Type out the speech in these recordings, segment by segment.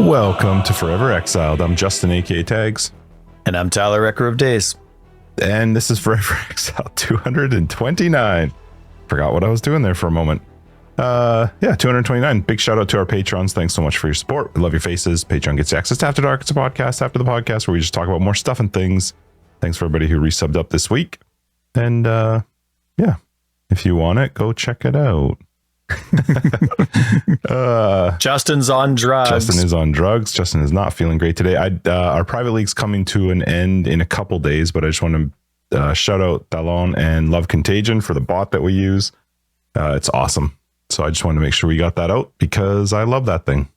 Welcome to Forever Exiled. I'm Justin, aka Tags. And I'm Tyler, Wrecker of Days. And this is Forever Exiled 229. Forgot what I was doing there for a moment. 229. Big shout out to our patrons. Thanks so much for your support. We love your faces. Patreon gets access to After Dark. It's a podcast after the podcast where we just talk about more stuff and things. Thanks for everybody who resubbed up this week. And if you want it, go check it out. Justin's on drugs. Justin is on drugs. Justin is not feeling great today. Our private league's coming to an end in a couple days, but I just want to shout out Talon and Love Contagion for the bot that we use. It's awesome. So I just wanted to make sure we got that out because I love that thing.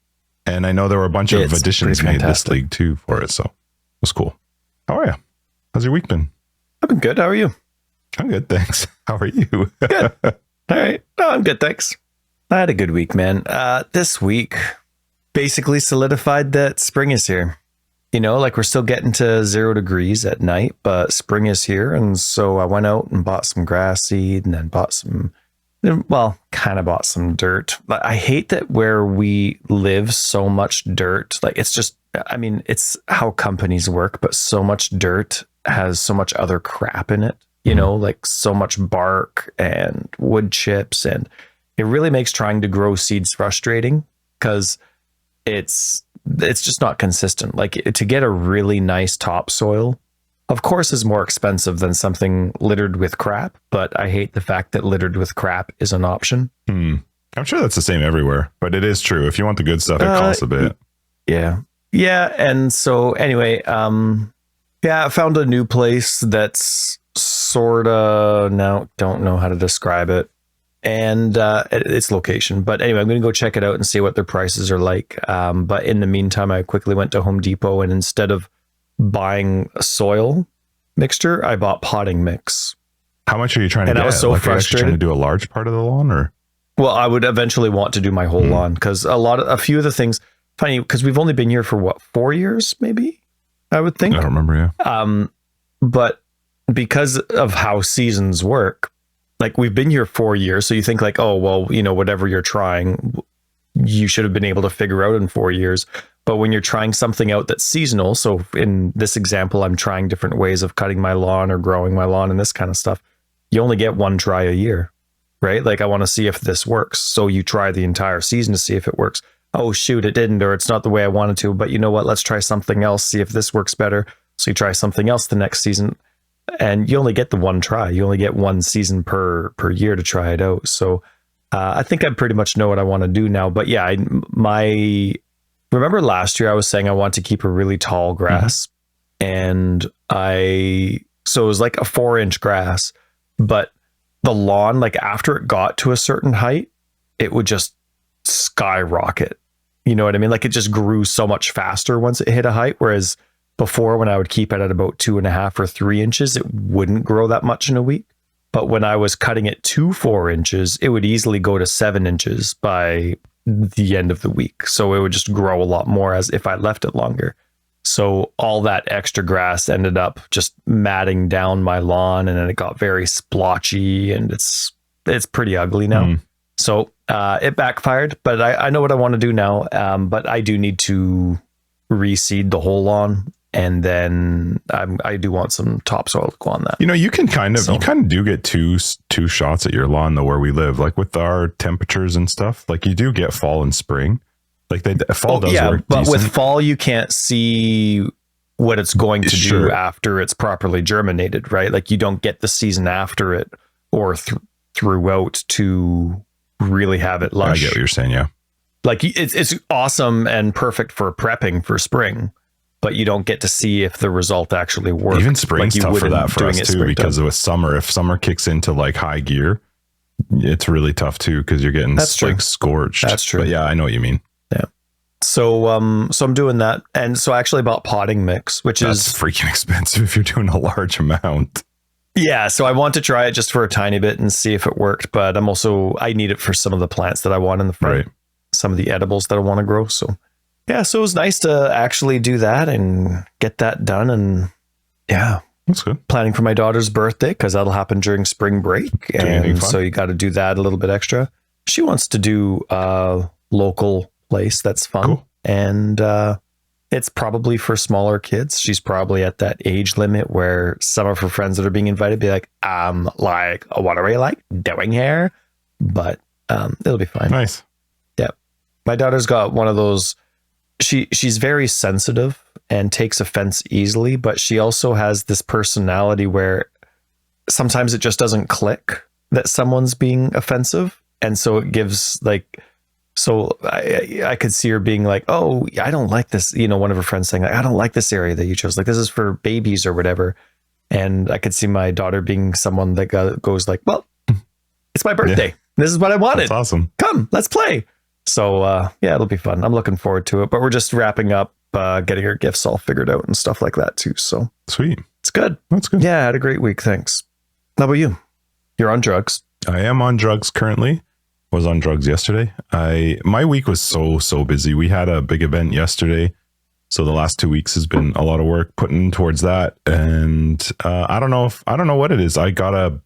And I know there were a bunch of additions made this league too for it. So it was cool. How are you? How's your week been? I've been good. How are you? I'm good, thanks. How are you? Good. All right. No, I'm good, thanks. I had a good week, man. This week basically solidified that spring is here. You know, like we're still getting to 0 degrees at night, but spring is here. And so I went out and bought some grass seed and then bought some dirt. But I hate that where we live, so much dirt. Like it's how companies work, but so much dirt has so much other crap in it. You know, like so much bark and wood chips, and it really makes trying to grow seeds frustrating because it's just not consistent. Like to get a really nice topsoil, of course, is more expensive than something littered with crap. But I hate the fact that littered with crap is an option. I'm sure that's the same everywhere, but it is true. If you want the good stuff, it costs a bit. Yeah. And so anyway, I found a new place that's don't know how to describe it and its location, but anyway, I'm gonna go check it out and see what their prices are like. But in the meantime, I quickly went to Home Depot, and instead of buying a soil mixture, I bought potting mix. How much are you trying to get? I was so frustrated. Trying to do a large part of the lawn, or well, I would eventually want to do my whole lawn because a few of the things, funny because we've only been here for 4 years, maybe I would think. I don't remember. Yeah. But because of how seasons work, like we've been here 4 years, so you think like, oh well, you know, whatever you're trying, you should have been able to figure out in 4 years. But when you're trying something out that's seasonal, so in this example, I'm trying different ways of cutting my lawn or growing my lawn and this kind of stuff. You only get one try a year, right? Like I want to see if this works. So you try the entire season to see if it works. Oh shoot, it didn't, or it's not the way I wanted to, but you know what? Let's try something else, see if this works better. So you try something else the next season. And you only get the one try. You only get one season per year to try it out. So I think I pretty much know what I want to do now. But yeah, remember last year I was saying I want to keep a really tall grass, and so it was like a 4-inch grass, but the lawn, like after it got to a certain height, it would just skyrocket. You know what I mean? Like it just grew so much faster once it hit a height, whereas before, when I would keep it at about 2.5 or 3 inches, it wouldn't grow that much in a week. But when I was cutting it to 4 inches, it would easily go to 7 inches by the end of the week. So it would just grow a lot more as if I left it longer. So all that extra grass ended up just matting down my lawn, and then it got very splotchy, and it's pretty ugly now. So it backfired, but I know what I want to do now. But I do need to reseed the whole lawn. And then I do want some topsoil to go on that. You know, you kind of do get two shots at your lawn though where we live. Like with our temperatures and stuff, like you do get fall and spring. Like fall does work but decent. With fall you can't see what it's going to do after it's properly germinated, right? Like you don't get the season after it or throughout to really have it lush. I get what you're saying, yeah. Like it's awesome and perfect for prepping for spring, but you don't get to see if the result actually works. Even spring's tough for that for us too, because with summer, if summer kicks into like high gear, it's really tough too because you're getting like scorched. That's true. But yeah, I know what you mean. Yeah. So I'm doing that, and so I actually bought potting mix, which is freaking expensive if you're doing a large amount. Yeah, so I want to try it just for a tiny bit and see if it worked, but I need it for some of the plants that I want in the front, right. Some of the edibles that I want to grow. So yeah, so it was nice to actually do that and get that done. And yeah, that's good. Planning for my daughter's birthday because that'll happen during spring break. And so you got to do that a little bit extra. She wants to do a local place that's fun. Cool. and it's probably for smaller kids. She's probably at that age limit where some of her friends that are being invited be like, what are we like doing here? But it'll be fine. Nice. Yeah. My daughter's got one of those, she's very sensitive and takes offense easily, but she also has this personality where sometimes it just doesn't click that someone's being offensive. And so it gives like, so I could see her being like, oh, I don't like this. You know, one of her friends saying, like, I don't like this area that you chose. Like, this is for babies or whatever. And I could see my daughter being someone that goes like, well, it's my birthday. Yeah. This is what I wanted. That's awesome. Come, let's play. So yeah, it'll be fun. I'm looking forward to it, but we're just wrapping up getting her gifts all figured out and stuff like that too. So sweet. It's good. That's good. Yeah, I had a great week. Thanks. How about you? You're on drugs. I am on drugs currently. Was on drugs yesterday. My week was so busy. We had a big event yesterday. So the last 2 weeks has been a lot of work putting towards that. And I don't know what it is. I got a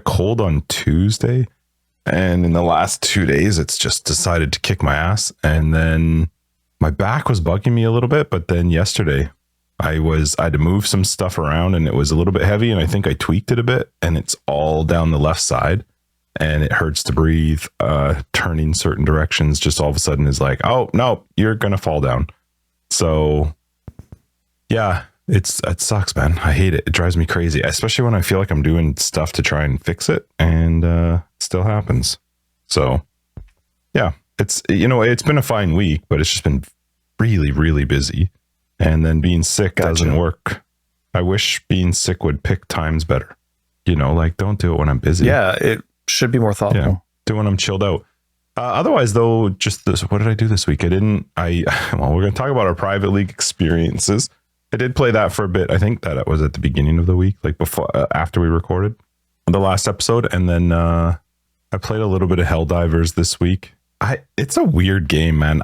cold on Tuesday. And in the last 2 days, it's just decided to kick my ass. And then my back was bugging me a little bit. But then yesterday I had to move some stuff around and it was a little bit heavy. And I think I tweaked it a bit and it's all down the left side. And it hurts to breathe. Turning certain directions just all of a sudden is like, oh, no, you're going to fall down. So yeah, it sucks, man. I hate it. It drives me crazy, especially when I feel like I'm doing stuff to try and fix it and it still happens. So yeah, it's been a fine week, but it's just been really, really busy. And then being sick doesn't work. I wish being sick would pick times better. Like don't do it when I'm busy. Yeah, it should be more thoughtful. Yeah, do when I'm chilled out. Otherwise, though, just this. What did I do this week? We're going to talk about our private league experiences. I did play that for a bit. I think that it was at the beginning of the week, like before, after we recorded the last episode, and then I played a little bit of Helldivers this week. It's a weird game, man.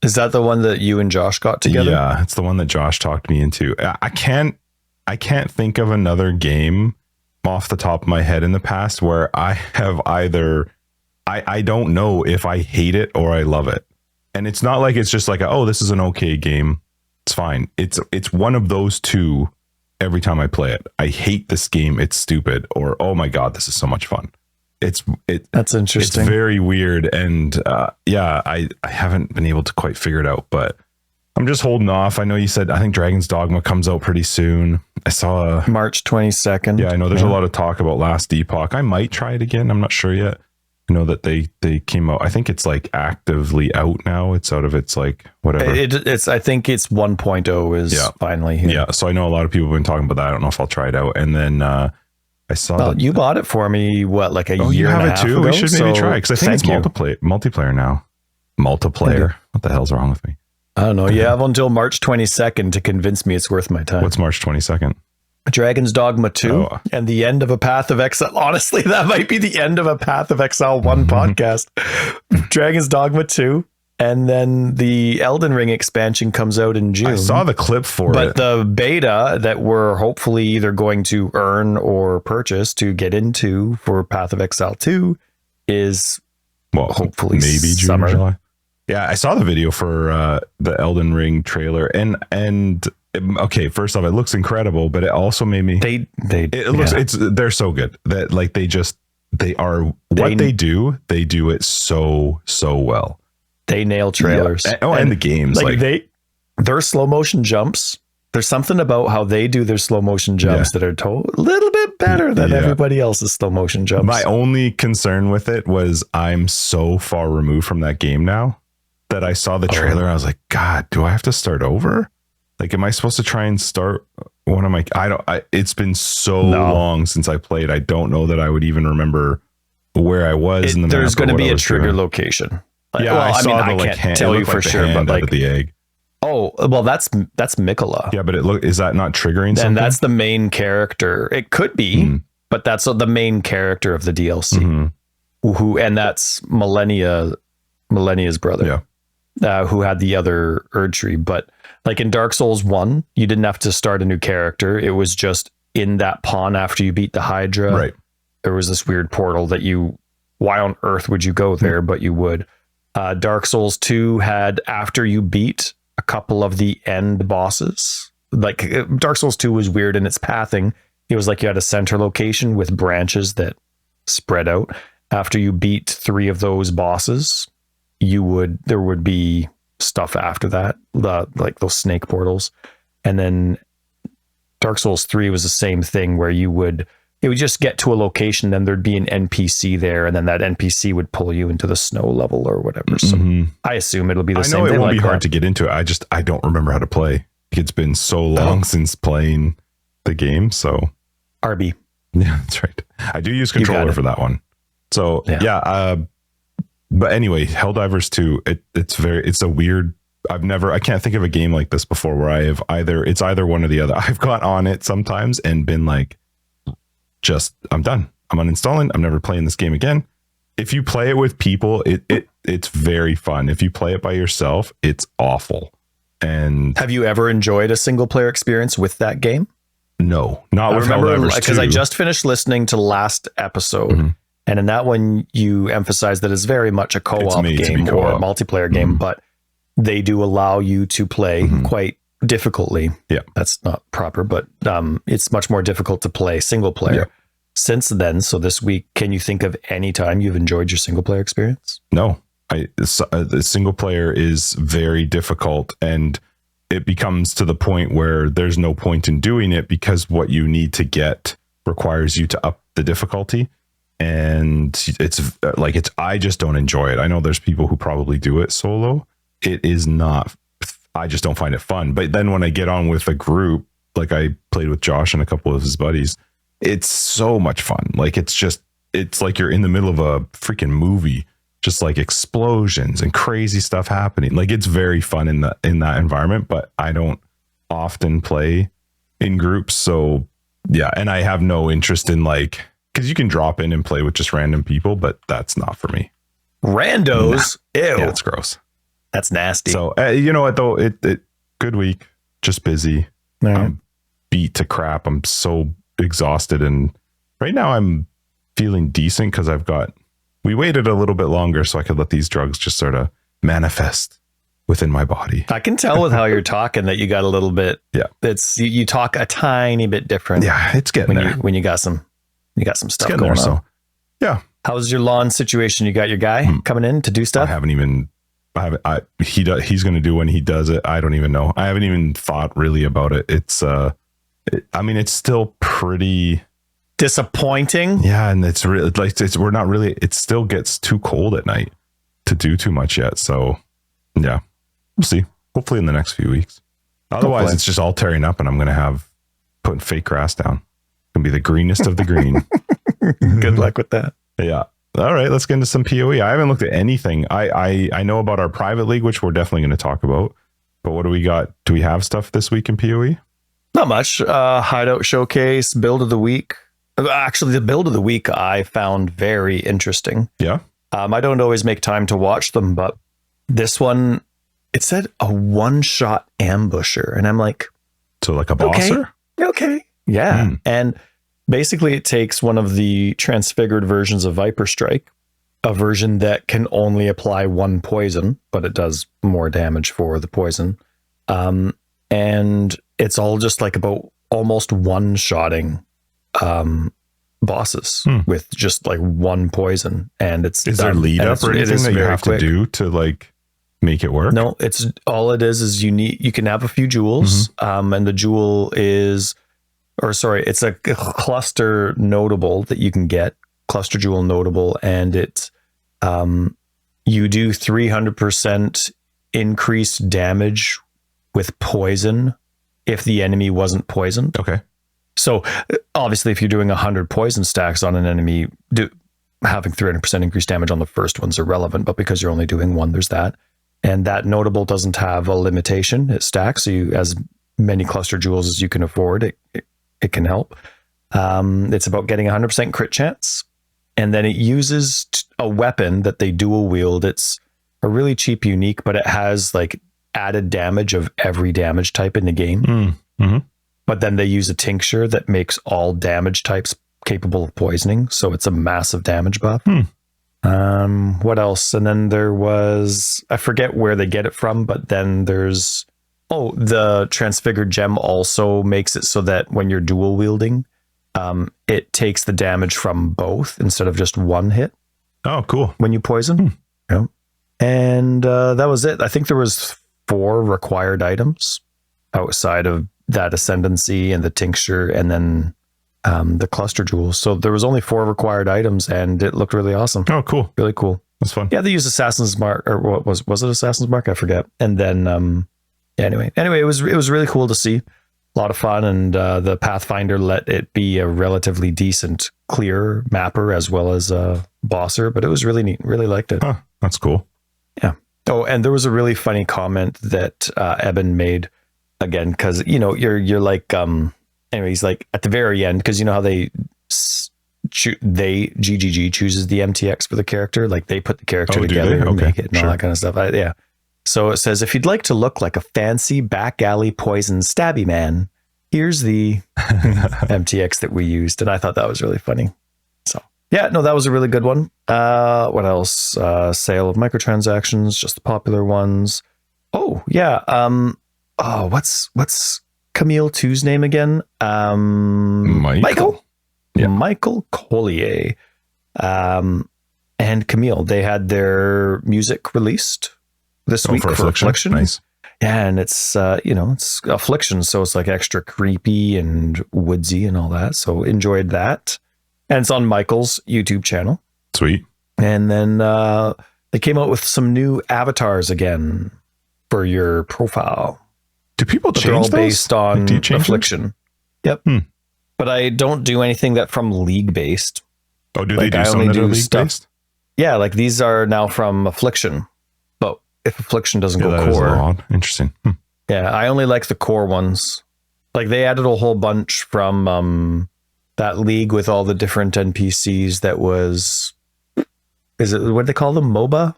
Is that the one that you and Josh got together? Yeah, it's the one that Josh talked me into. I can't think of another game off the top of my head in the past where I have either I don't know if I hate it or I love it. And it's not like it's just like, oh, this is an okay game. It's fine. It's one of those two every time I play it. I hate this game. It's stupid. Or, oh my God, this is so much fun. That's interesting. It's very weird. And I haven't been able to quite figure it out, but I'm just holding off. I know you said, I think Dragon's Dogma comes out pretty soon. I saw March 22nd. Yeah, I know there's a lot of talk about Last Epoch. I might try it again. I'm not sure yet. I know that they came out. I think it's like actively out now. It's out of its like whatever. I think it's 1.0 is finally here. Yeah. So I know a lot of people have been talking about that. I don't know if I'll try it out. And then I saw you bought it for me. What, like a year you have and a it half too? ago? We should maybe try because I think it's multiplayer now. Multiplayer. What the hell's wrong with me? I don't know. You have until March 22nd to convince me it's worth my time. What's March 22nd? Dragon's Dogma 2 and the end of a Path of Exile. Honestly, that might be the end of a Path of Exile 1 podcast. Dragon's Dogma 2. And then the Elden Ring expansion comes out in June. I saw the clip for it. But the beta that we're hopefully either going to earn or purchase to get into for Path of Exile 2 is hopefully maybe summer. June, July. Yeah, I saw the video for the Elden Ring trailer and okay, first off, it looks incredible, but it also made me they're so good that like they do it so well. They nail trailers. Yeah. And the games their slow motion jumps. There's something about how they do their slow motion jumps that are a little bit better than everybody else's slow motion jumps. My only concern with it was I'm so far removed from that game now that I saw the trailer. I was like, God, do I have to start over? Like, am I supposed to try and start one of my, it's been so long since I played. I don't know that I would even remember where I was in the map. There's going to be a trigger location. Yeah, I saw the I can't tell you for sure, but like the egg. Oh, well, that's Mikola. Yeah, but is that not triggering something? And that's the main character. It could be, but that's the main character of the DLC. And that's Millennia's brother. Yeah. Who had the other Erdtree. But like in Dark Souls 1, you didn't have to start a new character. It was just in that pawn after you beat the Hydra. Right. There was this weird portal that why on earth would you go there? But you would. Dark Souls 2 had, after you beat a couple of the end bosses, like Dark Souls 2 was weird in its pathing. It was like you had a center location with branches that spread out. After you beat 3 of those bosses, there would be stuff after that, like those snake portals. And then Dark Souls 3 was the same thing, where it would just get to a location, then there'd be an NPC there, and then that NPC would pull you into the snow level or whatever. So I assume it'll be the same. I know it won't be hard that. to get into it. I don't remember how to play. It's been so long since playing the game. So RB. Yeah, that's right. I do use controller for that one. So but anyway, Helldivers 2, it's a weird, I can't think of a game like this before where I have it's either one or the other. I've got on it sometimes and been like, I'm done. I'm uninstalling. I'm never playing this game again. If you play it with people, it's very fun. If you play it by yourself, it's awful. And have you ever enjoyed a single player experience with that game? No, not with Helldivers 2. Because I just finished listening to last episode, and in that one you emphasized that it's very much a co-op game or a multiplayer game, but they do allow you to play quite difficultly. Yeah, that's not proper, but it's much more difficult to play single player. Yeah. Since then, so this week, can you think of any time you've enjoyed your single player experience? No, the single player is very difficult, and it becomes to the point where there's no point in doing it because what you need to get requires you to up the difficulty. And I just don't enjoy it. I know there's people who probably do it solo. It is not, I just don't find it fun. But then when I get on with a group, like I played with Josh and a couple of his buddies, it's so much fun. Like it's like you're in the middle of a freaking movie, just like explosions and crazy stuff happening. Like it's very fun in that environment, but I don't often play in groups. So yeah. And I have no interest in because you can drop in and play with just random people, but that's not for me. Randos? Nah. Ew. Yeah, it's gross. That's nasty. So you know what though? It good week, just busy. Right. I'm beat to crap. I'm so exhausted, and right now I'm feeling decent because we waited a little bit longer so I could let these drugs just sort of manifest within my body. I can tell with how you're talking that you got a little bit. Yeah, you talk a tiny bit different. Yeah, it's getting there. When you got some stuff going on. So yeah. How's your lawn situation? You got your guy coming in to do stuff? He's going to do when he does it. I don't even know. I haven't even thought really about it. It's it's still pretty disappointing. Yeah, and it's really it still gets too cold at night to do too much yet. So yeah, we'll see. Hopefully in the next few weeks. Otherwise, it's just all tearing up, and I'm going to have putting fake grass down. It's going to be the greenest of the green. Good luck with that. Yeah. All right, let's get into some PoE. I haven't looked at anything. I know about our private league, which we're definitely going to talk about. But what do we got? Do we have stuff this week in PoE? Not much. Hideout Showcase, build of the week. Actually, the build of the week I found very interesting. Yeah. I don't always make time to watch them, but this one, it said a one-shot ambusher. And I'm like... So like a bosser? Okay. Yeah. And basically it takes one of the transfigured versions of Viper Strike, a version that can only apply one poison, but it does more damage for the poison. And it's all just like about almost one-shotting bosses with just like one poison. And it's is there lead up or anything that you have to do to like make it work? No, it's all it is you can have a few jewels, and the jewel is, it's a cluster notable that you can get, cluster jewel notable, and it's you do 300% increased damage with poison if the enemy wasn't poisoned. Okay. So obviously if you're doing 100 poison stacks on an enemy, having 300% increased damage on the first one's irrelevant, but because you're only doing one, there's that. And that notable doesn't have a limitation. It stacks, so you as many cluster jewels as you can afford, it can help. It's about getting 100% crit chance. And then it uses a weapon that they dual wield. It's a really cheap unique, but it has like added damage of every damage type in the game. But then they use a tincture that makes all damage types capable of poisoning. So it's a massive damage buff. What else? And then there was, I forget where they get it from, but then there's, the transfigured gem also makes it so that when you're dual wielding, it takes the damage from both instead of just one hit. Oh, cool. When you poison. Yeah. And that was it. I think there was 4 required items outside of that ascendancy and the tincture and then the cluster jewels. So there was only 4 required items and it looked really awesome. Oh, cool. Really cool. That's fun. Yeah, they used Assassin's Mark, or what was it Assassin's Mark? I forget. And then anyway, it was really cool to see. A lot of fun, and the Pathfinder let it be a relatively decent clear mapper as well as a bosser, but it was really neat. Really liked it. Huh, that's cool. Yeah. Oh, and there was a really funny comment that Eben made again, because you're like anyway, he's like at the very end, because you know how GGG chooses the MTX for the character, like they put the character together and make it and all that kind of stuff. Yeah. So it says, if you'd like to look like a fancy back alley poison stabby man, here's the MTX that we used. And I thought that was really funny. So yeah, no, that was a really good one. What else? Sale of microtransactions, just the popular ones. Oh yeah. What's Camille 2's name again? Michael. Yeah. Michael Collier. And Camille, they had their music released this week for Affliction. Nice. Yeah, and it's it's Affliction, so it's like extra creepy and woodsy and all that. So enjoyed that. And it's on Michael's YouTube channel. Sweet. And then they came out with some new avatars again for your profile. Do people change they're all those? Based on Affliction. Yep. But I don't do anything that from League based. Oh, do they do some that are League based? Yeah, like these are now from Affliction. But if Affliction doesn't go that core. Is a lot. Interesting. Yeah, I only like the core ones. Like they added a whole bunch from that League with all the different NPCs that was, is it, what do they call them? MOBA?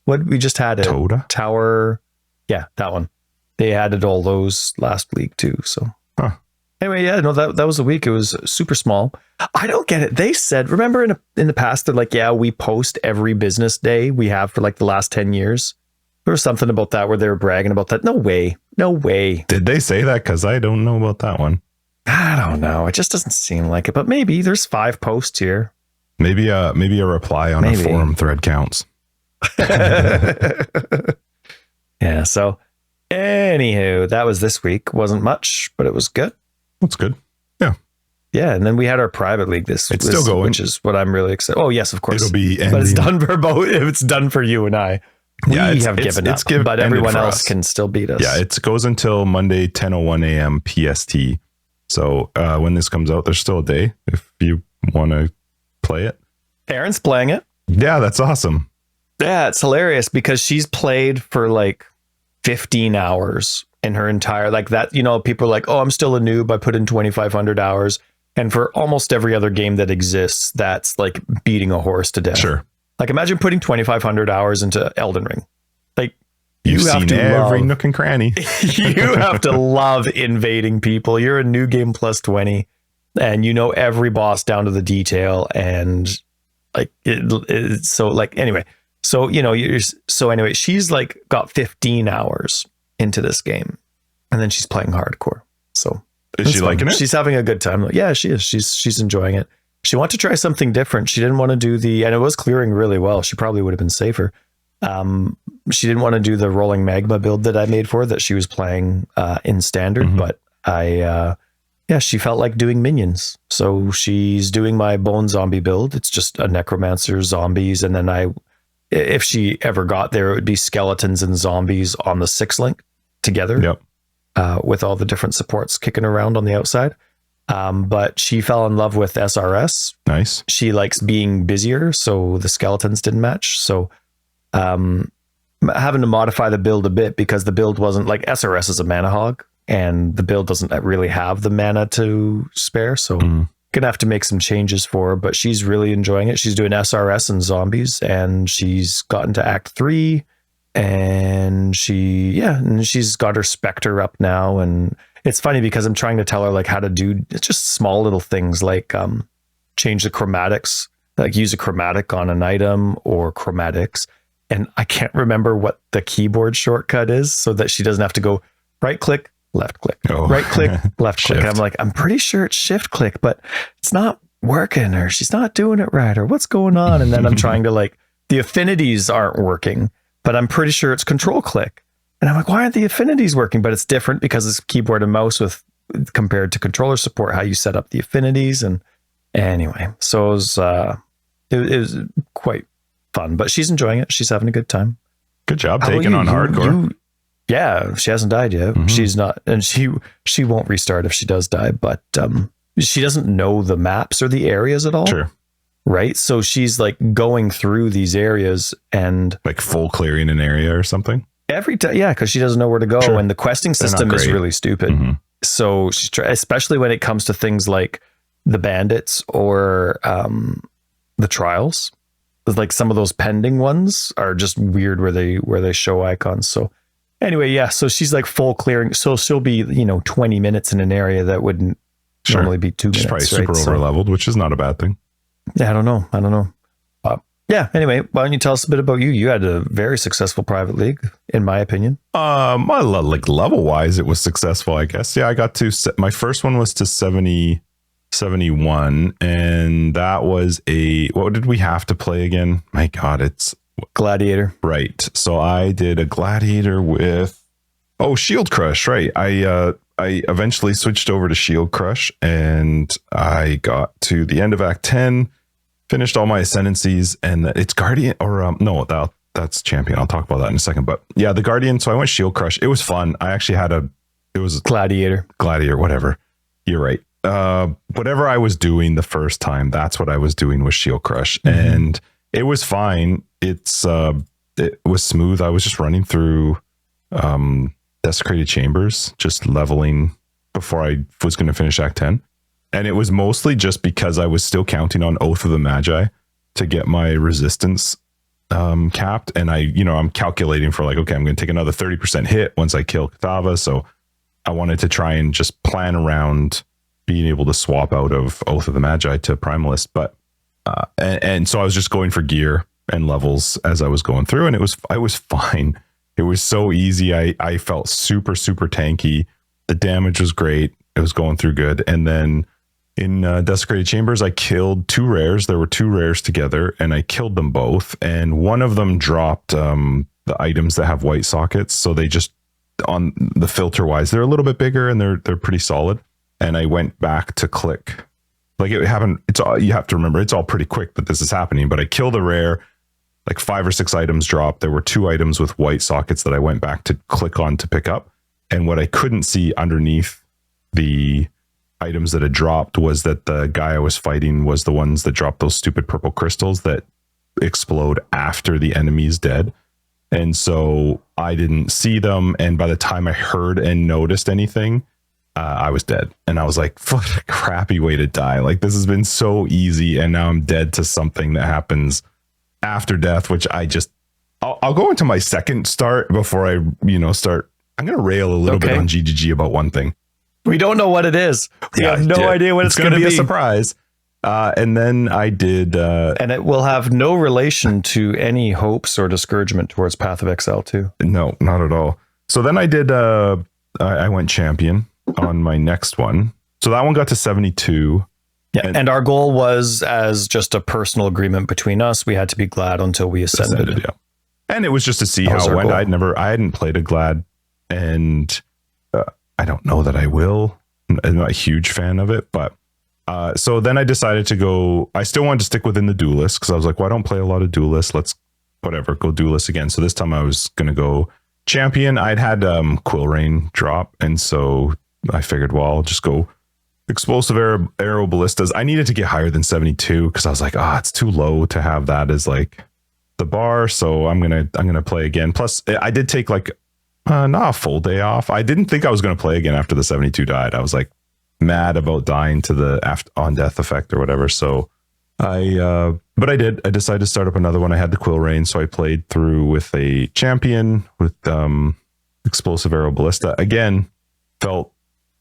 What we just had it. Toda? Tower. Yeah, that one. They added all those last League too. So anyway, yeah, no, that was a week. It was super small. I don't get it. They said, remember in the past, they're like, yeah, we post every business day we have for like the last 10 years. There was something about that where they were bragging about that. No way. Did they say that? Because I don't know about that one. I don't know. It just doesn't seem like it, but maybe there's 5 posts here. Maybe a reply on a forum thread counts. Yeah. So anywho, that was this week. Wasn't much, but it was good. That's good. Yeah. Yeah. And then we had our private league this week. It's still going, which is what I'm really excited. Oh, yes, of course. It'll be ending. But it's done for both. It's done for you and I. We have given up, but everyone else can still beat us. Yeah, it goes until Monday, 10:01 a.m. PST. So when this comes out, there's still a day if you want to play it. Erin's playing it. Yeah, that's awesome. Yeah, it's hilarious because she's played for like 15 hours in her entire, like that, people are like, oh, I'm still a noob. I put in 2,500 hours. And for almost every other game that exists, that's like beating a horse to death. Sure. Like imagine putting 2,500 hours into Elden Ring. Like you've seen every nook and cranny. You have to love invading people. You're a new game plus 20 and you know every boss down to the detail. And like, so like, anyway, so, anyway, she's like got 15 hours into this game and then she's playing hardcore. So is she liking it? She's having a good time. Like, yeah, she is. She's enjoying it. She wanted to try something different. She didn't want to do and it was clearing really well. She probably would have been safer. She didn't want to do the rolling magma build that I made for her that she was playing in standard, but she felt like doing minions. So she's doing my bone zombie build. It's just a necromancer, zombies, and then if she ever got there, it would be skeletons and zombies on the 6-link together. Yep. With all the different supports kicking around on the outside. But she fell in love with SRS. Nice. She likes being busier, so the skeletons didn't match. So having to modify the build a bit because the build wasn't like SRS is a mana hog and the build doesn't really have the mana to spare. So gonna have to make some changes for her, but she's really enjoying it. She's doing SRS and zombies and she's gotten to Act 3 and she's got her Spectre up now. And it's funny because I'm trying to tell her like how to do just small little things like change the chromatics. like use a chromatic on an item or chromatics. And I can't remember what the keyboard shortcut is so that she doesn't have to go right click, left click, right click, left click. And I'm like, I'm pretty sure it's shift click, but it's not working, or she's not doing it right, or what's going on? And then I'm trying to like, the affinities aren't working, but I'm pretty sure it's control click. And I'm like, why aren't the affinities working? But it's different because it's keyboard and mouse with compared to controller support, how you set up the affinities. And anyway, so it was quite fun, but she's enjoying it. She's having a good time. Good job taking on hardcore. Yeah, she hasn't died yet. She's not, and she won't restart if she does die, but she doesn't know the maps or the areas at all. Sure. Right. So she's like going through these areas and like full clearing an area or something every time. Yeah. Cause she doesn't know where to go. Sure. And the questing system is really stupid. So she's especially when it comes to things like the bandits or the trials, like some of those pending ones are just weird where they show icons. So anyway, yeah. So she's like full clearing. So she'll be, 20 minutes in an area that wouldn't normally be 2 minutes. She's probably super over leveled, which is not a bad thing. Yeah, I don't know. Yeah. Anyway, why don't you tell us a bit about you? You had a very successful private league, in my opinion. Like level wise, it was successful, I guess. Yeah, I got to my first one was to 71, and that was what did we have to play again? My God, it's Gladiator. Right. So I did a Gladiator with Shield Crush. Right. I eventually switched over to Shield Crush, and I got to the end of Act 10. Finished all my ascendancies, and it's Guardian, or no, that's Champion. I'll talk about that in a second. But yeah, the Guardian. So I went Shield Crush. It was fun. I actually it was Gladiator, whatever. You're right. Whatever I was doing the first time, that's what I was doing with Shield Crush, and it was fine. It was smooth. I was just running through desecrated chambers, just leveling before I was going to finish Act 10. And it was mostly just because I was still counting on Oath of the Magi to get my resistance capped. And I'm calculating for like, okay, I'm going to take another 30% hit once I kill Cathava. So I wanted to try and just plan around being able to swap out of Oath of the Magi to Primalist. But, and so I was just going for gear and levels as I was going through, and I was fine. It was so easy. I felt super, super tanky. The damage was great. It was going through good. And then in Desecrated Chambers, I killed 2 rares. There were 2 rares together, and I killed them both. And one of them dropped the items that have white sockets. So they just, on the filter wise, they're a little bit bigger and they're pretty solid. And I went back to click. Like it happened. You have to remember, it's all pretty quick that this is happening. But I killed a rare, like 5 or 6 items dropped. There were 2 items with white sockets that I went back to click on to pick up. And what I couldn't see underneath the items that had dropped was that the guy I was fighting was the ones that dropped those stupid purple crystals that explode after the enemy's dead. And so I didn't see them. And by the time I heard and noticed anything, I was dead. And I was like, what a crappy way to die. Like, this has been so easy. And now I'm dead to something that happens after death, which I'll go into my second start before I, start. I'm going to rail a little bit on GGG about one thing. We don't know what it is. We have no idea what it's going to be. A surprise. And then I did... and it will have no relation to any hopes or discouragement towards Path of Exile 2. No, not at all. So then I did... I went Champion on my next one. So that one got to 72. Yeah, and our goal was, as just a personal agreement between us, we had to be Glad until we ascended. Yeah. And it was just to see how it went. Goal. I hadn't played a Glad, and I don't know that I will. I'm not a huge fan of it, but so then I decided to go. I still wanted to stick within the duelist because I was like, well, I don't play a lot of duelists. Let's go duelist again. So this time I was going to go Champion. I'd had Quill Rain drop, and so I figured, well, I'll just go Explosive Arrow Ballistas. I needed to get higher than 72 because I was like, it's too low to have that as like the bar. So I'm gonna play again. Plus, I did take like not a full day off. I didn't think I was gonna play again after the 72 died. I was like mad about dying to the on death effect or whatever. So but I did. I decided to start up another one. I had the Quill Rain, so I played through with a Champion with Explosive Arrow Ballista. Again, felt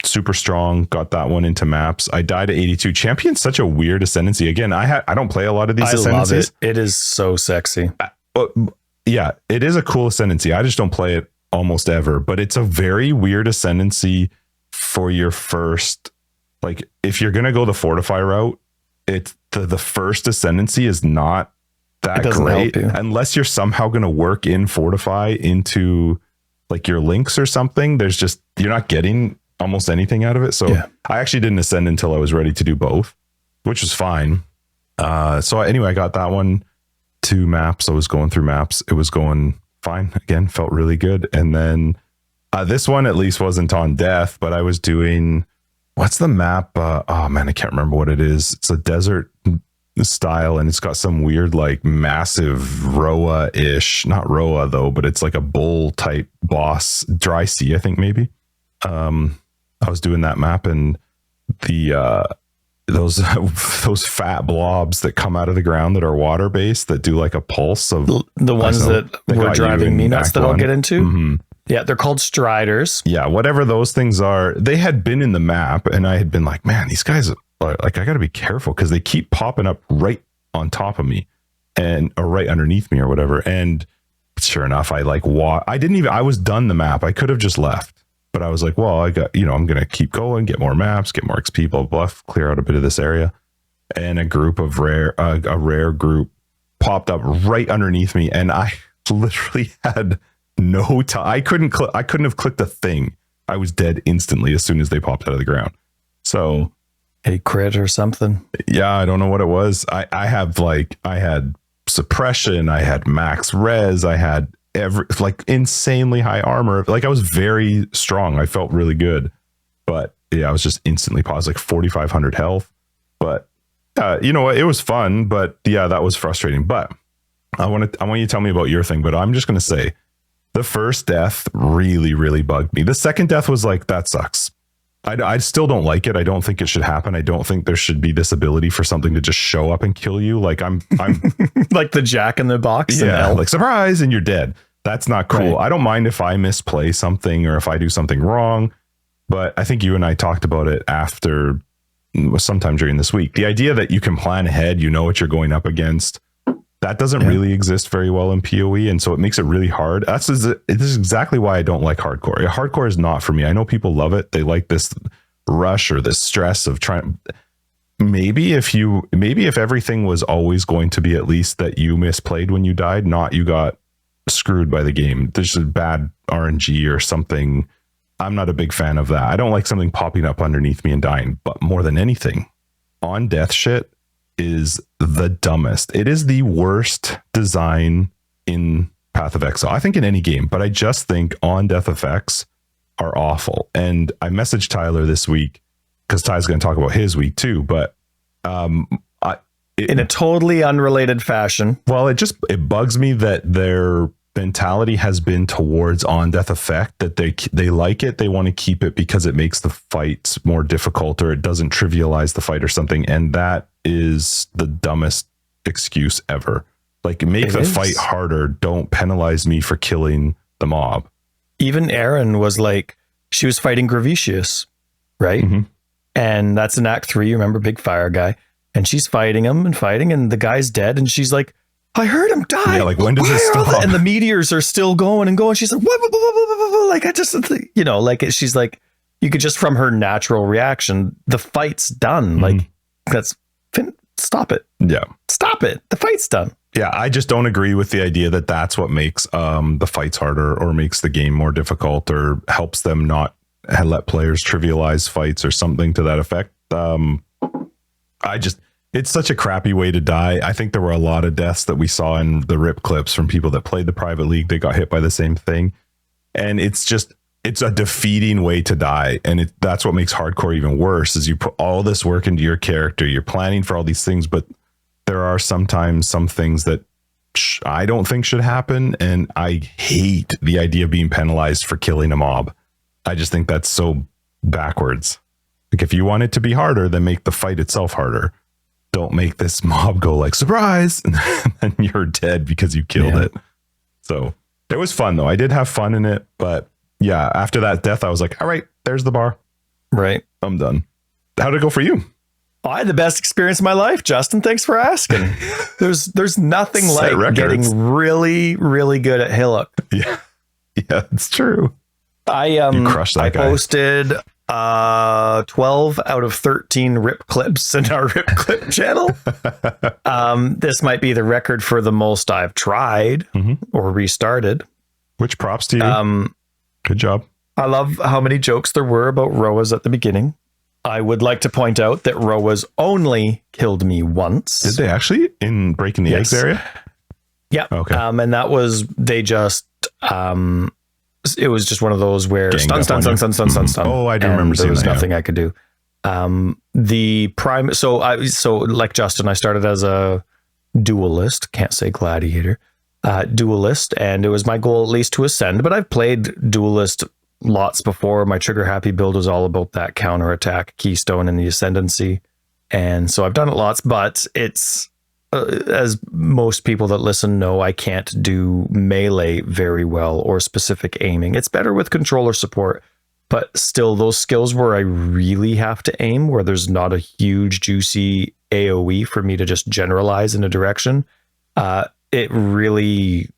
super strong. Got that one into maps. I died at 82. Champion's such a weird ascendancy. Again, I don't play a lot of these ascendancies. Love it. It is so sexy. Yeah, it is a cool ascendancy. I just don't play it almost ever, but it's a very weird ascendancy for your first, like, if you're gonna go the fortify route, it's the first ascendancy is not that great unless you're somehow gonna work in fortify into like your links or something. There's just, you're not getting almost anything out of it. So I actually didn't ascend until I was ready to do both, which was fine. So anyway, I got that one to maps. I was going through maps. It was going fine. Again, felt really good. And then this one at least wasn't on death, but I was doing, what's the map? Oh man, I can't remember what it is. It's a desert style and it's got some weird like massive Roa-ish, not Roa though, but it's like a bull type boss, dry sea, I think maybe. I was doing that map and the those fat blobs that come out of the ground that are water based that do like a pulse of the ones that were driving me nuts that I'll get into. Mm-hmm. Yeah, they're called striders. Yeah, whatever those things are. They had been in the map and I had been like, man, these guys are like, I got to be careful because they keep popping up right on top of me or right underneath me or whatever. And sure enough, I was done the map. I could have just left. But I was like, well, I'm going to keep going, get more maps, get more XP, blah, blah, clear out a bit of this area. And a group of a rare group popped up right underneath me. And I literally had no time. I couldn't have clicked a thing. I was dead instantly as soon as they popped out of the ground. So a crit or something. Yeah, I don't know what it was. I had suppression. I had max res. I had insanely high armor. Like I was very strong. I felt really good, but yeah, I was just instantly paused, like 4,500 health. But you know what? It was fun, but yeah, that was frustrating. But I want you to tell me about your thing, but I'm just going to say the first death really, really bugged me. The second death was like, that sucks. I still don't like it. I don't think it should happen. I don't think there should be this ability for something to just show up and kill you. Like I'm like the Jack in the Box. Yeah, like surprise and you're dead. That's not cool. Right. I don't mind if I misplay something or if I do something wrong, but I think you and I talked about it after sometime during this week. The idea that you can plan ahead, you know what you're going up against, that doesn't really exist very well in PoE, and so it makes it really hard. This is exactly why I don't like hardcore. Hardcore is not for me. I know people love it. They like this rush or this stress of trying. Maybe if everything was always going to be at least that you misplayed when you died, not you got screwed by the game. There's a bad RNG or something. I'm not a big fan of that. I don't like something popping up underneath me and dying, but more than anything, on death shit is the dumbest. It is the worst design in Path of Exile, I think, in any game, but I just think on death effects are awful. And I messaged Tyler this week because Ty's going to talk about his week too, but in a totally unrelated fashion. Well, it bugs me that their mentality has been towards on death effect, that they like it, they want to keep it because it makes the fights more difficult or it doesn't trivialize the fight or something, and that is the dumbest excuse ever. Like, make the fight harder, don't penalize me for killing the mob. Even Erin was like, she was fighting Gravicius, right? Mm-hmm. And that's in Act 3, you remember, big fire guy, and she's fighting him and the guy's dead, and she's like, I heard him die. Yeah, like, when does this stop? And the meteors are still going and going. She's like, what? Like, I just, like, she's like, you could just from her natural reaction, the fight's done. Mm-hmm. Like, stop it. Yeah. Stop it. The fight's done. Yeah, I just don't agree with the idea that that's what makes the fights harder or makes the game more difficult or helps them not let players trivialize fights or something to that effect. It's such a crappy way to die. I think there were a lot of deaths that we saw in the rip clips from people that played the private league. They got hit by the same thing. And it's a defeating way to die. And that's what makes hardcore even worse, is you put all this work into your character. You're planning for all these things, but there are sometimes some things that I don't think should happen. And I hate the idea of being penalized for killing a mob. I just think that's so backwards. Like, if you want it to be harder, then make the fight itself harder. Don't make this mob go like, surprise, and then you're dead because you killed it. So it was fun though. I did have fun in it, but yeah, after that death, I was like, all right, there's the bar. Right. I'm done. How'd it go for you? I had the best experience of my life, Justin. Thanks for asking. There's nothing Set like records. getting really, really good at Hillock. Yeah. Yeah, it's true. You crushed that guy. Posted 12 out of 13 rip clips in our rip clip channel. This might be the record for the most I've tried or restarted. Which props to you. Good job. I love how many jokes there were about Roas at the beginning. I would like to point out that Roas only killed me once. Did they actually in breaking the eggs area? Yeah. Okay. And that was, they just, it was just one of those where Ganged stun. Oh, I do remember seeing there was that, nothing I could do. The prime, so like Justin, I started as a duelist, can't say gladiator, duelist, and it was my goal at least to ascend, but I've played duelist lots before. My trigger happy build was all about that counterattack keystone and the ascendancy. And so I've done it lots, but it's, as most people that listen know, I can't do melee very well or specific aiming. It's better with controller support, but still those skills where I really have to aim, where there's not a huge juicy AoE for me to just generalize in a direction, it really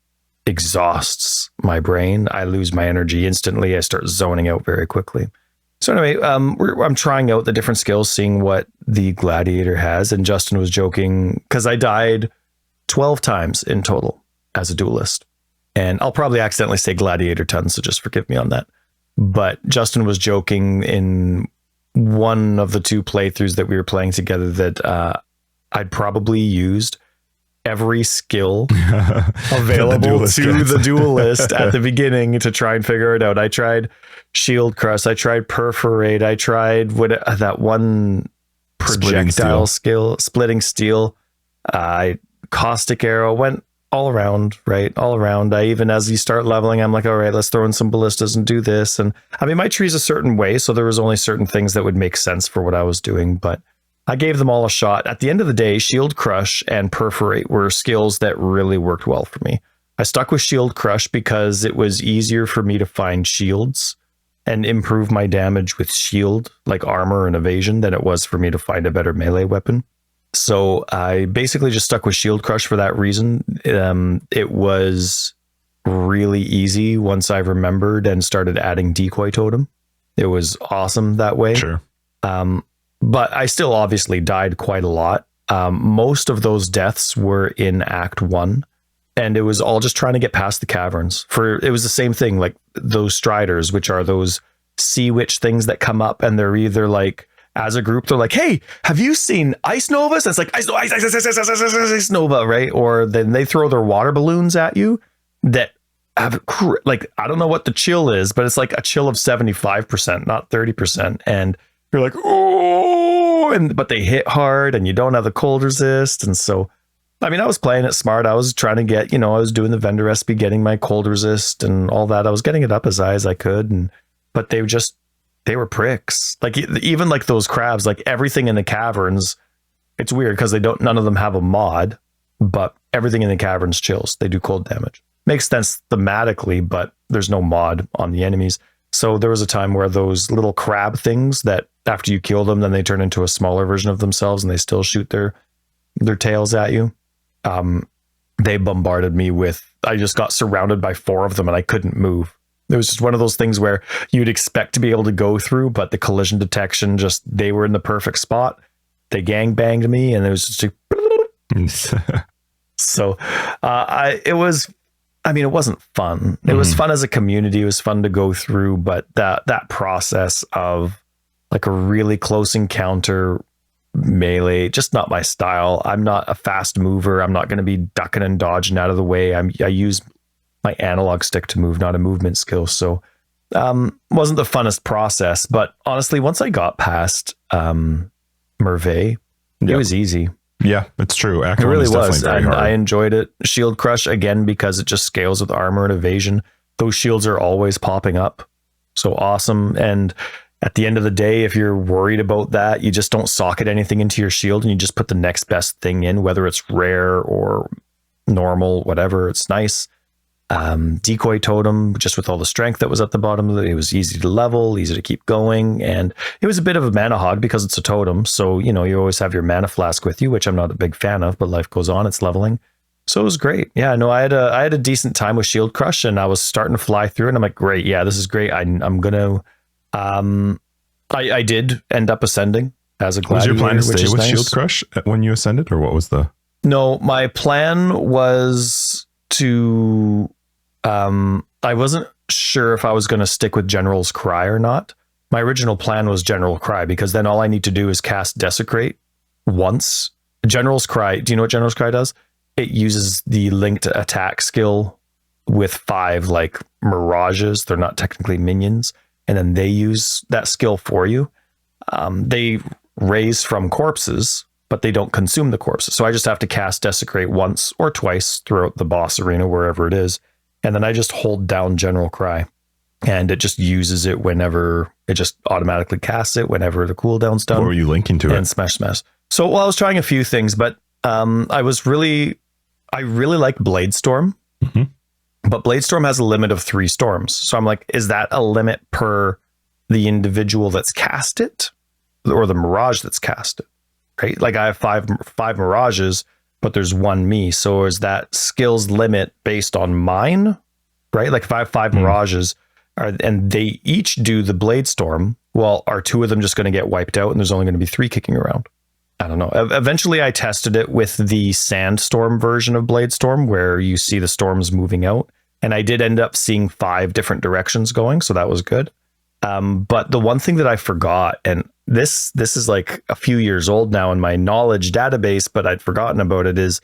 exhausts my brain. I lose my energy instantly. I start zoning out very quickly. So anyway, I'm trying out the different skills, seeing what the gladiator has. And Justin was joking because I died 12 times in total as a duelist. And I'll probably accidentally say gladiator tons, so just forgive me on that. But Justin was joking in one of the 2 playthroughs that we were playing together that I'd probably used every skill available to the duelist at the beginning to try and figure it out. I tried shield crush, I tried perforate, I tried that one projectile skill, splitting steel, caustic arrow, went all around, right? All around. I even, as you start leveling, I'm like, all right, let's throw in some ballistas and do this. And I mean, my tree's a certain way, so there was only certain things that would make sense for what I was doing, but I gave them all a shot. At the end of the day, Shield Crush and Perforate were skills that really worked well for me. I stuck with Shield Crush because it was easier for me to find shields and improve my damage with shield, like armor and evasion, than it was for me to find a better melee weapon. So I basically just stuck with Shield Crush for that reason. It was really easy once I remembered and started adding Decoy Totem. It was awesome that way. Sure. But I still obviously died quite a lot. Most of those deaths were in Act 1, and it was all just trying to get past the caverns. It was the same thing, like those Striders, which are those sea witch things that come up, and they're either like, as a group, they're like, hey, have you seen Ice Novas? And it's like, Ice Nova, right? Or then they throw their water balloons at you that have, like, I don't know what the chill is, but it's like a chill of 75%, not 30%. And you're like, oh, but they hit hard and you don't have the cold resist. And so, I mean, I was playing it smart. I was trying to get, I was doing the vendor recipe, getting my cold resist and all that. I was getting it up as high as I could. But they were pricks. Like, even like those crabs, like everything in the caverns, it's weird because none of them have a mod, but everything in the caverns chills. They do cold damage. Makes sense thematically, but there's no mod on the enemies. So there was a time where those little crab things that after you kill them, then they turn into a smaller version of themselves and they still shoot their tails at you. They bombarded me with, I just got surrounded by 4 of them and I couldn't move. It was just one of those things where you'd expect to be able to go through, but the collision detection, they were in the perfect spot. They gangbanged me and it was just so it wasn't fun. It was fun as a community. It was fun to go through, but that process of like a really close encounter melee, just not my style. I'm not a fast mover. I'm not going to be ducking and dodging out of the way. I use my analog stick to move, not a movement skill. So wasn't the funnest process, but honestly, once I got past Merveille, it was easy. Yeah, it's true. It really was. And I enjoyed it. Shield Crush, again, because it just scales with armor and evasion. Those shields are always popping up. So awesome. And at the end of the day, if you're worried about that, you just don't socket anything into your shield and you just put the next best thing in, whether it's rare or normal, whatever. It's nice. decoy totem, just with all the strength that was at the bottom of it. It was easy to level, easy to keep going, and it was a bit of a mana hog because it's a totem. So, you know, you always have your mana flask with you, which I'm not a big fan of, but life goes on, it's leveling. So it was great. Yeah, no, I had a decent time with Shield Crush, and I was starting to fly through, and I'm like, great, yeah, this is great. I'm gonna I did end up ascending as a gladiator. Was your plan to stay with nice. Shield Crush when you ascended, or what was the? No, my plan was to I wasn't sure if I was going to stick with General's Cry or not. My original plan was General Cry, because then all I need to do is cast Desecrate once. General's Cry, do you know what General's Cry does? It uses the linked attack skill with 5 like mirages. They're not technically minions, and then they use that skill for you. They raise from corpses, but they don't consume the corpses. So I just have to cast Desecrate once or twice throughout the boss arena, wherever it is. And then I just hold down General Cry, and it just uses it whenever, it just automatically casts it whenever the cooldown's done. What were you linking to it? And smash. So, well, I was trying a few things, but I really like Bladestorm, but Bladestorm has a limit of 3 storms. So I'm like, is that a limit per the individual that's cast it, or the mirage that's cast it? Right? Like I have five mirages, but there's 1 me. So is that skills limit based on mine? Right? Like if I have 5 mirages, and they each do the Bladestorm, well, are 2 of them just going to get wiped out, and there's only going to be 3 kicking around? I don't know. Eventually I tested it with the Sandstorm version of Bladestorm, where you see the storms moving out, and I did end up seeing 5 different directions going, so that was good. But the one thing that I forgot, and this is like a few years old now in my knowledge database, but I'd forgotten about it, is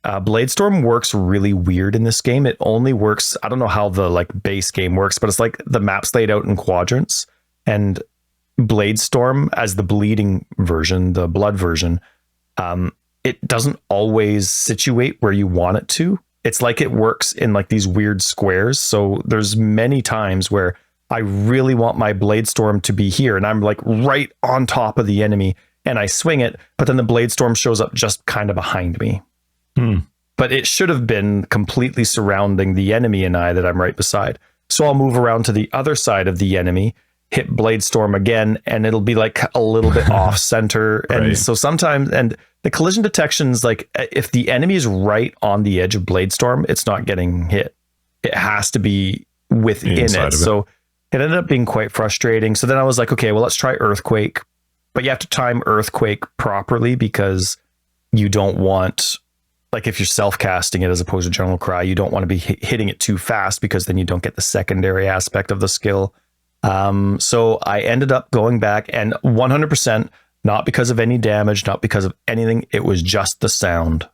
Bladestorm works really weird in this game. It only works, I don't know how the like base game works, but it's like the map's laid out in quadrants, and Bladestorm as the bleeding version, the blood version, it doesn't always situate where you want it to. It's like it works in like these weird squares. So there's many times where I really want my Bladestorm to be here, and I'm like right on top of the enemy, and I swing it, but then the Bladestorm shows up just kind of behind me. But it should have been completely surrounding the enemy and I, that I'm right beside. So I'll move around to the other side of the enemy, hit Bladestorm again, and it'll be like a little bit off center. And so sometimes, and the collision detection is like, if the enemy is right on the edge of Bladestorm, it's not getting hit. It has to be within it. So it ended up being quite frustrating. So then I was like, okay, well, let's try Earthquake. But you have to time Earthquake properly, because you don't want, like if you're self-casting it as opposed to General Cry, you don't want to be hitting it too fast, because then you don't get the secondary aspect of the skill. So I ended up going back, and 100%, not because of any damage, not because of anything. It was just the sound.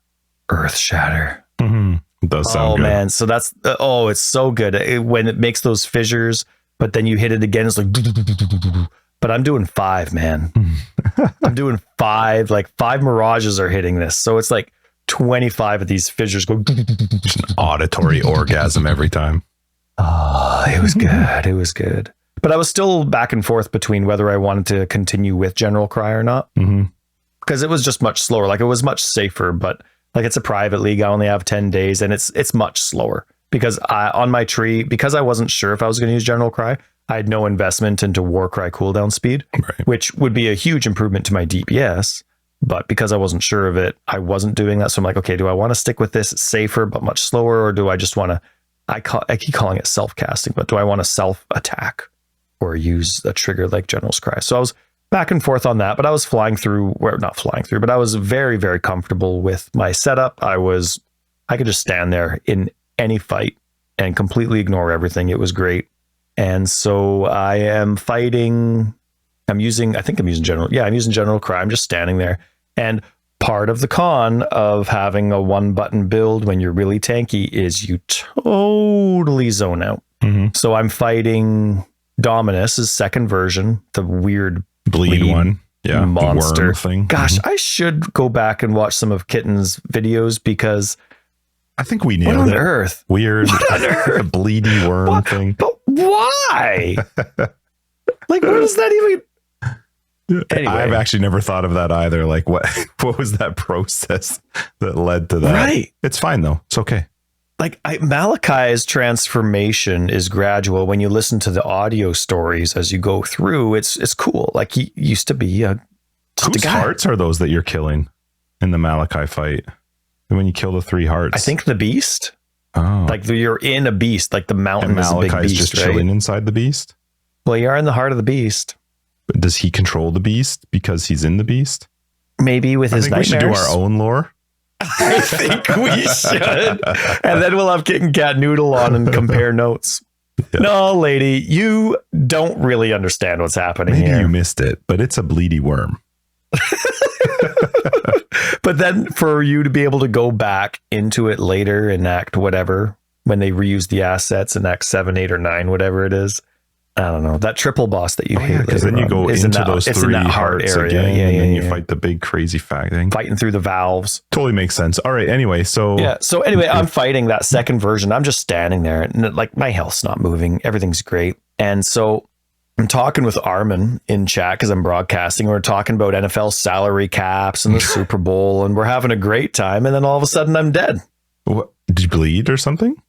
Earth Shatter. It does sound good. Man. So that's, it's so good. When it makes those fissures, but then you hit it again, it's like, but I'm doing 5, man. I'm doing 5, like 5 mirages are hitting this. So it's like 25 of these fissures go. Just an auditory orgasm every time. Oh, it was good. It was good. But I was still back and forth between whether I wanted to continue with General Cry or not. Because it was just much slower. Like it was much safer, but like it's a private league. I only have 10 days, and it's much slower. Because on my tree, because I wasn't sure if I was going to use General Cry, I had no investment into Warcry cooldown speed, which would be a huge improvement to my DPS. But because I wasn't sure of it, I wasn't doing that. So I'm like, okay, do I want to stick with this? It's safer, but much slower. Or do I just want to, I keep calling it self-casting, but do I want to self-attack or use a trigger like General's Cry? So I was back and forth on that, but I was but I was very, very comfortable with my setup. I could just stand there in any fight and completely ignore everything. It was great. And so I am fighting. I'm using General Cry. I'm just standing there. And part of the con of having a 1-button build when you're really tanky is you totally zone out. So I'm fighting Dominus's second version, the weird bleed one. Yeah, monster thing. Gosh, I should go back and watch some of Kitten's videos, because I think we nailed it. What on earth? Weird, the bleedy worm thing. But why? Like, where does that even? Anyway. I've actually never thought of that either. Like, what was that process that led to that? Right. It's fine though. It's okay. Malachi's transformation is gradual. When you listen to the audio stories as you go through, it's cool. Like he used to be whose hearts are those that you're killing in the Malachi fight? When you kill the 3 hearts, I think the beast. Oh, Like you're in a beast, like the mountain is a big Malachi's beast, just right? chilling inside the beast. Well, you are in the heart of the beast. But does he control the beast because he's in the beast? Maybe with his nightmares. We should do our own lore. I think we should. And then we'll have Kit and Kat Noodle on and compare notes. Yeah. No, lady, you don't really understand what's happening Maybe here. you missed it, but it's a bleedy worm. But then for you to be able to go back into it later in Act whatever, when they reuse the assets in Act 7, 8, or 9, whatever it is. I don't know. That triple boss that you hate. Because then you go into those 3 hearts area. again, and then you fight the big crazy fat thing. Fighting through the valves. Totally makes sense. All right. Anyway, so I'm fighting that second version. I'm just standing there, and like my health's not moving. Everything's great. And so I'm talking with Armin in chat because I'm broadcasting. We're talking about NFL salary caps and the Super Bowl, and we're having a great time. And then all of a sudden, I'm dead. What? Did you bleed or something?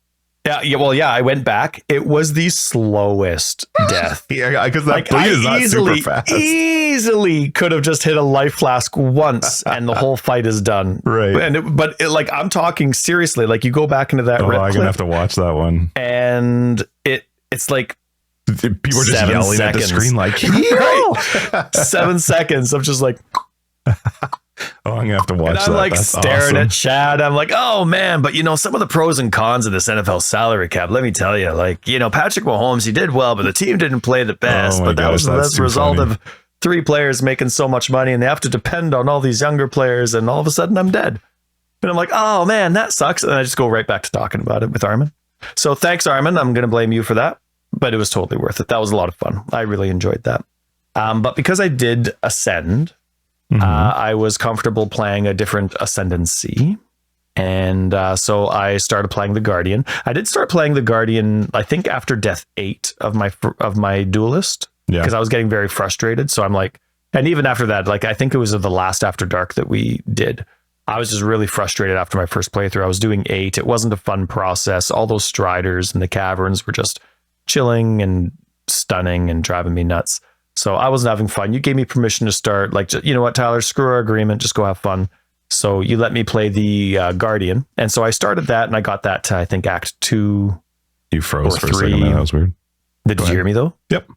Yeah. I went back. It was the slowest death. Yeah, because that bleed is not super fast. Easily could have just hit a life flask once, and the whole fight is done. Right. And like I'm talking seriously. Like you go back into that. I'm gonna have to watch that one. And it's like people are just yelling at the screen, like right. 7 seconds. I'm just like. I'm gonna have to watch that. I'm like That's staring awesome. at Chad. I'm like, oh man, but some of the pros and cons of this NFL salary cap. Let me tell you, Patrick Mahomes, he did well, but the team didn't play the best. Oh but that was the result of 3 players making so much money, and they have to depend on all these younger players. And all of a sudden, I'm dead. And I'm like, oh man, that sucks. And I just go right back to talking about it with Armin. So thanks, Armin. I'm gonna blame you for that, but it was totally worth it. That was a lot of fun. I really enjoyed that. But because I did ascend. I was comfortable playing a different ascendancy. And so I started playing the Guardian. I did start playing the Guardian, I think, after Death 8 of my duelist. Because I was getting very frustrated. So I'm like, and even after that, like, I think it was the last After Dark that we did. I was just really frustrated after my first playthrough. I was doing 8. It wasn't a fun process. All those striders in the caverns were just chilling and stunning and driving me nuts. So I wasn't having fun. You gave me permission to start, like, you know what, Tyler, screw our agreement. Just go have fun. So you let me play the Guardian. And so I started that, and I got that to, I think, Act 2. You froze for a second. That was weird. Did you hear me, though? Yep.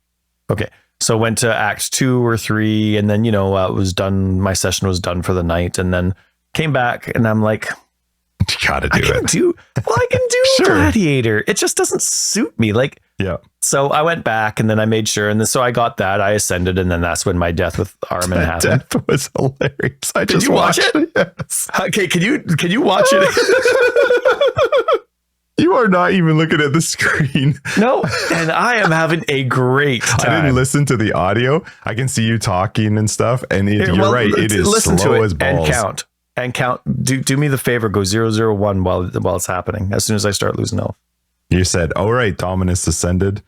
Okay. So went to Act 2 or 3, and then, it was done. My session was done for the night, and then came back, and I'm like, you gotta do it. I can do Sure. Gladiator. It just doesn't suit me. Like, yeah. So I went back, and then I made sure, and then so I got that. I ascended, and then that's when my death with Armin happened. Death was hilarious. Did you watch it? Yes. Okay, can you watch it? You are not even looking at the screen. No, and I am having a great time. I didn't listen to the audio. I can see you talking and stuff, and you're right. It is slow as balls. And count. Do me the favor. Go 001 while it's happening. As soon as I start losing health. You said, "All right, Dominus ascended.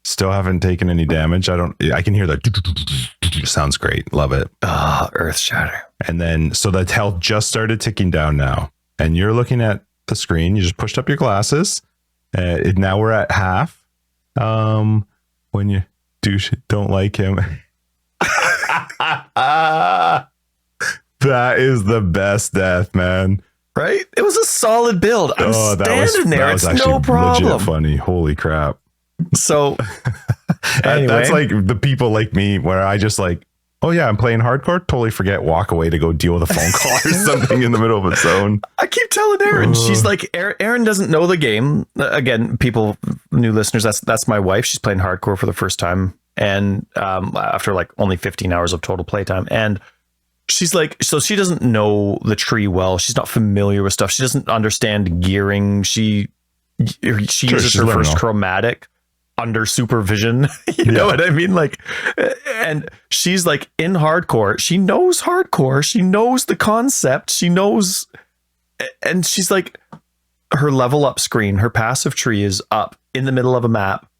Still haven't taken any damage. I can hear that. Sounds great. Love it. Earth shatter. And then, so the health just started ticking down now, and you're looking at the screen. You just pushed up your glasses. Now we're at half. When you don't like him, that is the best death, man. Right? It was a solid build. I'm standing there. It's no problem. Legit funny. Holy crap. So anyway. That's like the people like me where I just like, oh yeah, I'm playing hardcore. Totally forget, walk away to go deal with a phone call or something in the middle of its own. I keep telling Erin, she's like, Erin doesn't know the game. Again, people, new listeners, that's my wife. She's playing hardcore for the first time. And after like only 15 hours of total playtime. And she's like, so she doesn't know the tree well. She's not familiar with stuff. She doesn't understand gearing. She uses her first chromatic under supervision. You know what I mean? Like, and she's like in hardcore. She knows hardcore. She knows the concept. She knows, and she's like, her level up screen, her passive tree is up in the middle of a map.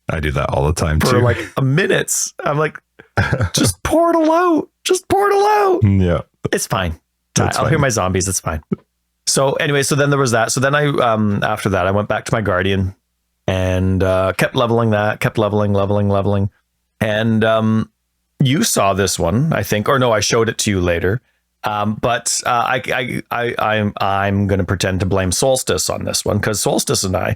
I do that all the time for too. Like a minute. I'm like, just portal out. Just portal out. Yeah. It's fine. I'll hear my zombies. It's fine. So anyway, so then there was that. So then I, after that, I went back to my Guardian and kept leveling that, kept leveling. And you saw this one, I think, or no, I showed it to you later. But I'm going to pretend to blame Solstice on this one, because Solstice and I,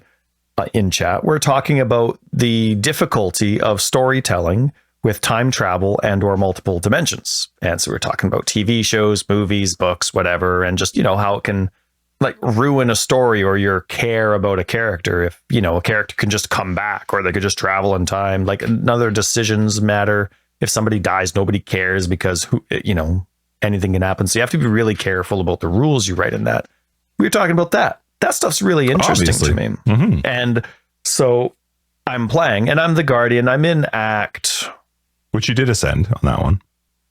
in chat, we're talking about the difficulty of storytelling with time travel and or multiple dimensions. And so we're talking about TV shows, movies, books, whatever, and just, how it can like ruin a story or your care about a character if, a character can just come back or they could just travel in time. Like, another decisions matter. If somebody dies, nobody cares because, anything can happen. So you have to be really careful about the rules you write in that. We were talking about that. That stuff's really interesting to me. Mm-hmm. And so I'm playing and I'm the Guardian. I'm in Act... Which you did ascend on that one.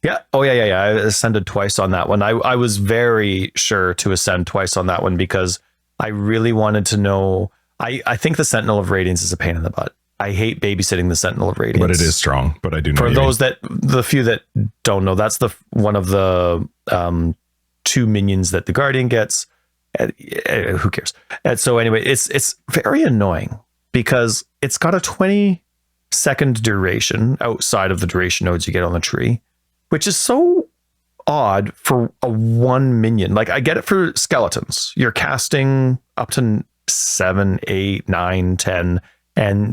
Yeah. Oh, yeah. I ascended twice on that one. I was very sure to ascend twice on that one because I really wanted to know. I think the Sentinel of Radiance is a pain in the butt. I hate babysitting the Sentinel of Radiance. But it is strong. But I do know. For those the few that don't know, that's one of the 2 minions that the Guardian gets. Who cares? And so anyway, it's very annoying because it's got a 20-second duration outside of the duration nodes you get on the tree, which is so odd for a 1 minion. Like, I get it for skeletons. You're casting up to 7, 8, 9, 10,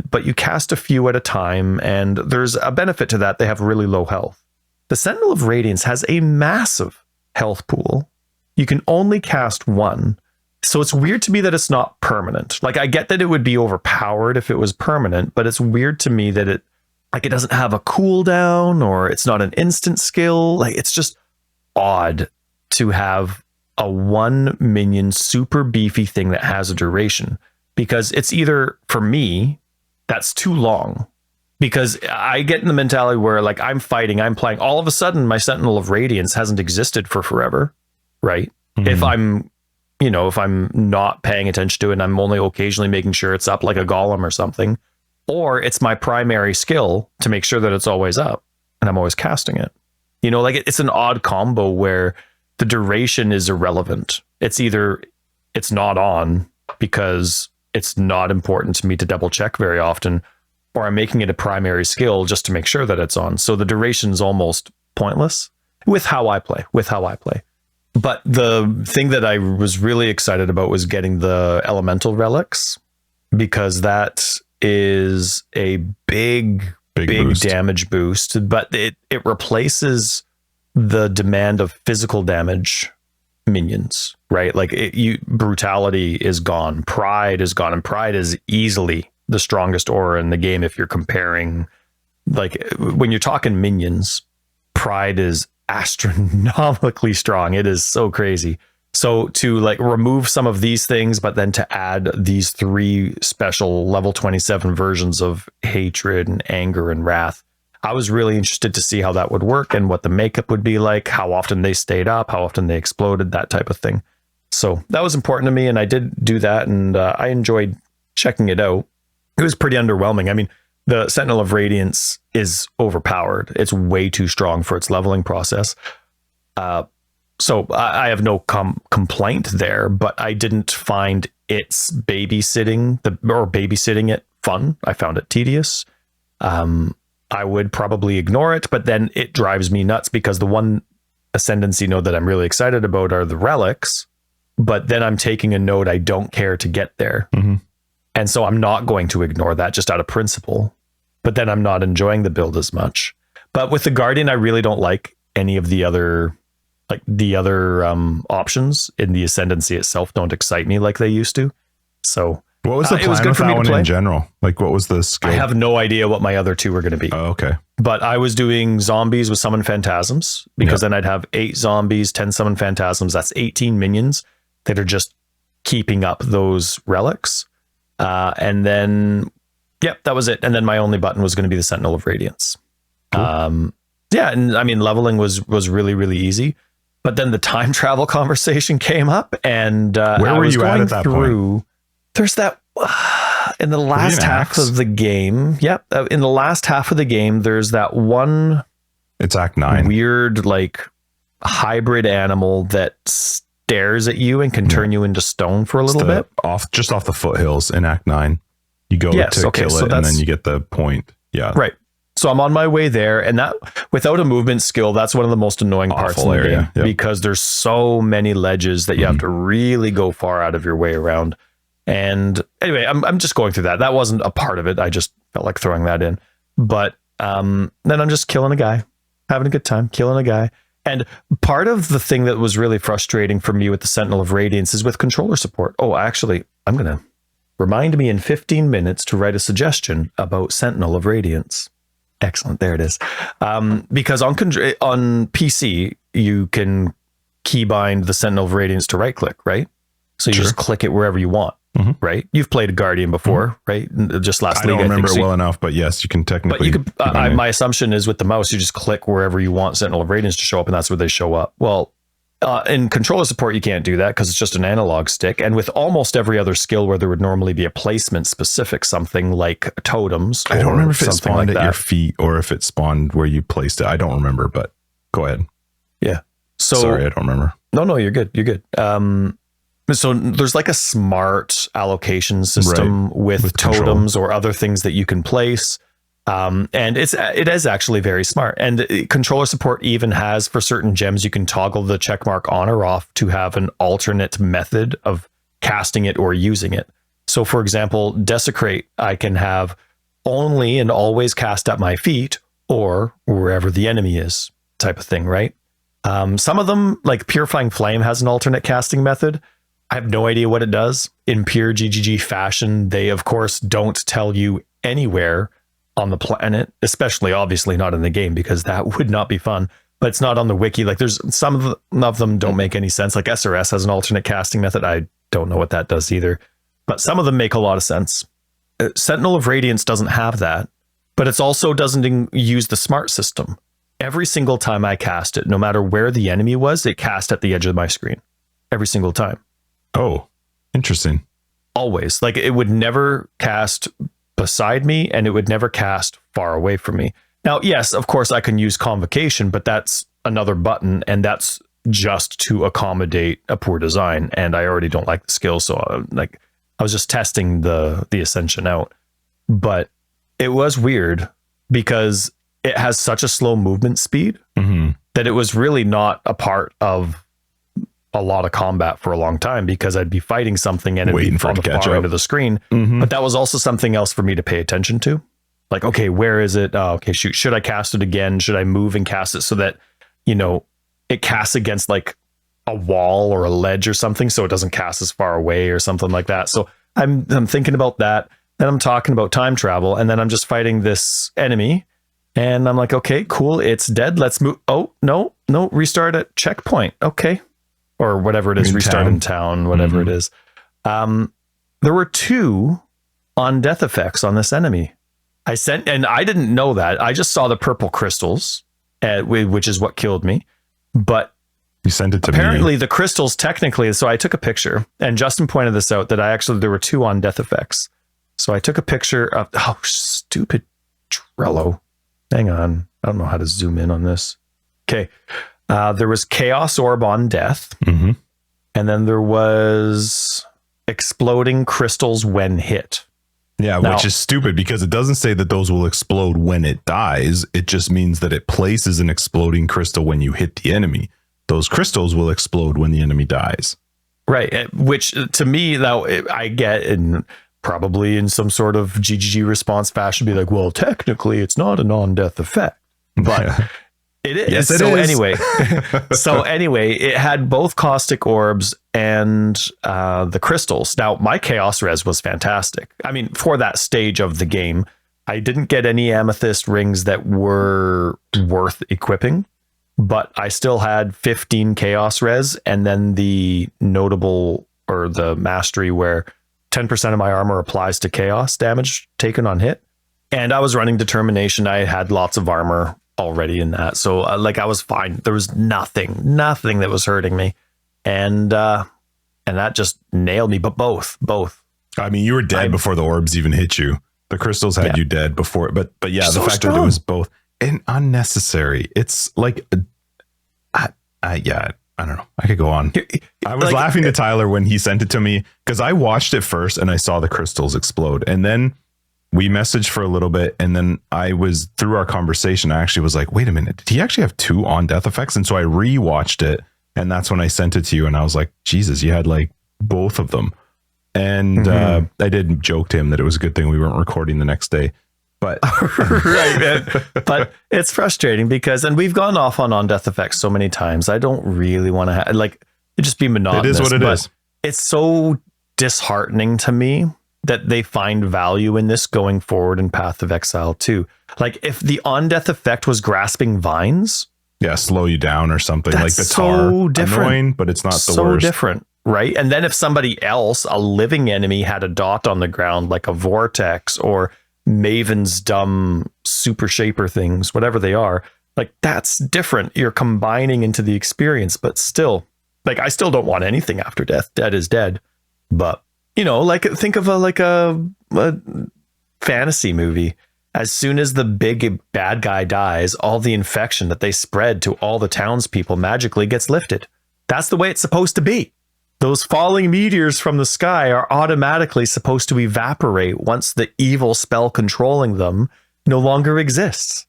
but you cast a few at a time, and there's a benefit to that. They have really low health. The Sentinel of Radiance has a massive health pool. You can only cast 1. So it's weird to me that it's not permanent. Like, I get that it would be overpowered if it was permanent, but it's weird to me that it doesn't have a cooldown or it's not an instant skill. Like, it's just odd to have a 1 minion super beefy thing that has a duration, because it's either, for me, that's too long, because I get in the mentality where, like, I'm fighting, I'm playing, all of a sudden my Sentinel of Radiance hasn't existed for forever, right? Mm-hmm. If I'm not paying attention to it and I'm only occasionally making sure it's up like a golem or something, or it's my primary skill to make sure that it's always up and I'm always casting it. Like, it's an odd combo where the duration is irrelevant. It's either it's not on because it's not important to me to double check very often, or I'm making it a primary skill just to make sure that it's on. So the duration's almost pointless with how I play. But the thing that I was really excited about was getting the elemental relics, because that is a big boost. Damage boost, but it replaces the demand of physical damage minions, right? Like, brutality is gone, pride is gone, and pride is easily the strongest aura in the game. If you're comparing, like, when you're talking minions, pride is astronomically strong. It is so crazy. So to, like, remove some of these things, but then to add these 3 special level 27 versions of hatred and anger and wrath, I was really interested to see how that would work and what the makeup would be like, how often they stayed up, how often they exploded, that type of thing. So that was important to me, and I did do that, and I enjoyed checking it out. It was pretty underwhelming. I mean, the Sentinel of Radiance is overpowered. It's way too strong for its leveling process. So I have no complaint there, but I didn't find its babysitting it fun. I found it tedious. I would probably ignore it, but then it drives me nuts because the one ascendancy node that I'm really excited about are the relics, but then I'm taking a node I don't care to get there. Mm-hmm. And so I'm not going to ignore that just out of principle, but then I'm not enjoying the build as much. But with the Guardian, I really don't like any of the other options in the ascendancy itself. Don't excite me like they used to. So what was the plan with that one in general? Like, what was the skill? I have no idea what my other 2 were going to be. Oh, okay. But I was doing zombies with summon phantasms, because then I'd have 8 zombies, 10 summon phantasms. That's 18 minions that are just keeping up those relics. And then, that was it. And then my only button was going to be the Sentinel of Radiance. Cool. And I mean, leveling was really, really easy. But then the time travel conversation came up, and where were you at that point? There's that in the last half of the game. Yep. In the last half of the game, there's that one. It's Act 9. Weird, like, hybrid animal that stares at you and can turn you into stone for a little bit. Just off the foothills in Act 9. You go to kill it, and then you get the point. Yeah. Right. So I'm on my way there, and that without a movement skill, that's one of the most annoying parts in the game because there's so many ledges that you have to really go far out of your way around. And anyway, I'm just going through that. That wasn't a part of it. I just felt like throwing that in. But then I'm just killing a guy, having a good time, killing a guy. And part of the thing that was really frustrating for me with the Sentinel of Radiance is with controller support. Oh, actually, I'm going to remind me in 15 minutes to write a suggestion about Sentinel of Radiance. Excellent. There it is. Because on PC, you can keybind the Sentinel of Radiance to right click, right? So you just click it wherever you want, right? You've played a Guardian before, right? Just last league. I don't remember it well enough, but yes, you can technically. But you could, my assumption is with the mouse, you just click wherever you want Sentinel of Radiance to show up, and that's where they show up. Well, in controller support, you can't do that because it's just an analog stick. And with almost every other skill where there would normally be a placement specific, something like totems. I don't remember if it spawned at your feet or if it spawned where you placed it. I don't remember, but go ahead. Yeah. So sorry, I don't remember. No, you're good. You're good. So there's like a smart allocation system with totems or other things that you can place. And it is actually very smart. And controller support even has, for certain gems, you can toggle the check mark on or off to have an alternate method of casting it or using it. So for example, Desecrate, I can have only and always cast at my feet or wherever the enemy is, type of thing, right? Some of them, like Purifying Flame, has an alternate casting method. I have no idea what it does. In pure GGG fashion, they of course don't tell you anywhere on the planet, especially obviously not in the game, because that would not be fun. But it's not on the wiki. Like there's some of them don't make any sense. Like SRS has an alternate casting method. I don't know what that does either, but some of them make a lot of sense. Sentinel of Radiance doesn't have that, but it also doesn't use the smart system. Every single time I cast it, no matter where the enemy was, it cast at the edge of my screen. Every single time. Oh, interesting. Always. Like it would never cast beside me and it would never cast far away from me. Now, yes, of course I can use Convocation, but that's another button and that's just to accommodate a poor design. And I already don't like the skill. So I was just testing the Ascension out, but it was weird because it has such a slow movement speed that it was really not a part of a lot of combat for a long time because I'd be fighting something and it'd be on the far end of the screen. But that was also something else for me to pay attention to. Like, okay, where is it? Oh, okay, shoot. Should I cast it again? Should I move and cast it so that, it casts against like a wall or a ledge or something so it doesn't cast as far away or something like that. So I'm thinking about that. Then I'm talking about time travel and then I'm just fighting this enemy and I'm like, okay, cool. It's dead. Let's move. Oh, no, restart at checkpoint. Okay. Or whatever it is, restart in town, whatever it is. There were 2 on death effects on this enemy. And I didn't know that. I just saw the purple crystals, which is what killed me. But you sent it to me. Apparently the crystals technically, so I took a picture and Justin pointed this out that there were 2 on death effects. So I took a picture of, stupid Trello. Hang on. I don't know how to zoom in on this. Okay. There was Chaos Orb on death. And then there was exploding crystals when hit. Yeah, which is stupid because it doesn't say that those will explode when it dies. It just means that it places an exploding crystal when you hit the enemy. Those crystals will explode when the enemy dies. Right. Which to me, now I get in probably in some sort of GGG response fashion, be like, well, technically it's not a non-death effect, but it is. Yes, it is. Anyway, it had both caustic orbs and the crystals. Now, my chaos res was fantastic. I mean, for that stage of the game, I didn't get any amethyst rings that were worth equipping, but I still had 15 chaos res and then the notable or the mastery where 10% of my armor applies to chaos damage taken on hit. And I was running determination. I had lots of armor already in that. So I was fine. There was nothing that was hurting me. And that just nailed me, but both. I mean, you were dead before the orbs even hit you. The crystals had you dead before, but yeah, the fact that it was both and unnecessary. It's like, I don't know. I could go on. I was Like, laughing to Tyler when he sent it to me because I watched it first and I saw the crystals explode. And then we messaged for a little bit. And then I was through our conversation. I actually was like, wait a minute. Did he actually have 2 on death effects? And so I rewatched it. And that's when I sent it to you. And I was like, Jesus, you had like both of them. And I did joke to him that it was a good thing we weren't recording the next day. But right. But it's frustrating because, and we've gone off on death effects so many times. I don't really want to have, like, it just be monotonous. It is what it is. It's so disheartening to me that they find value in this going forward in Path of Exile too. Like, if the on death effect was grasping vines, slow you down or something, like the so tar. Different. Annoying, but it's not the so worst. Different, right? And then if somebody else, a living enemy, had a dot on the ground like a vortex or Maven's dumb super shaper things, whatever they are, like, that's different. You're combining into the experience, but still, like, I still don't want anything after death. Dead is dead. But, you know, like, think of a fantasy movie. As soon as the big bad guy dies, all the infection that they spread to all the townspeople magically gets lifted. That's the way it's supposed to be. Those falling meteors from the sky are automatically supposed to evaporate once the evil spell controlling them no longer exists.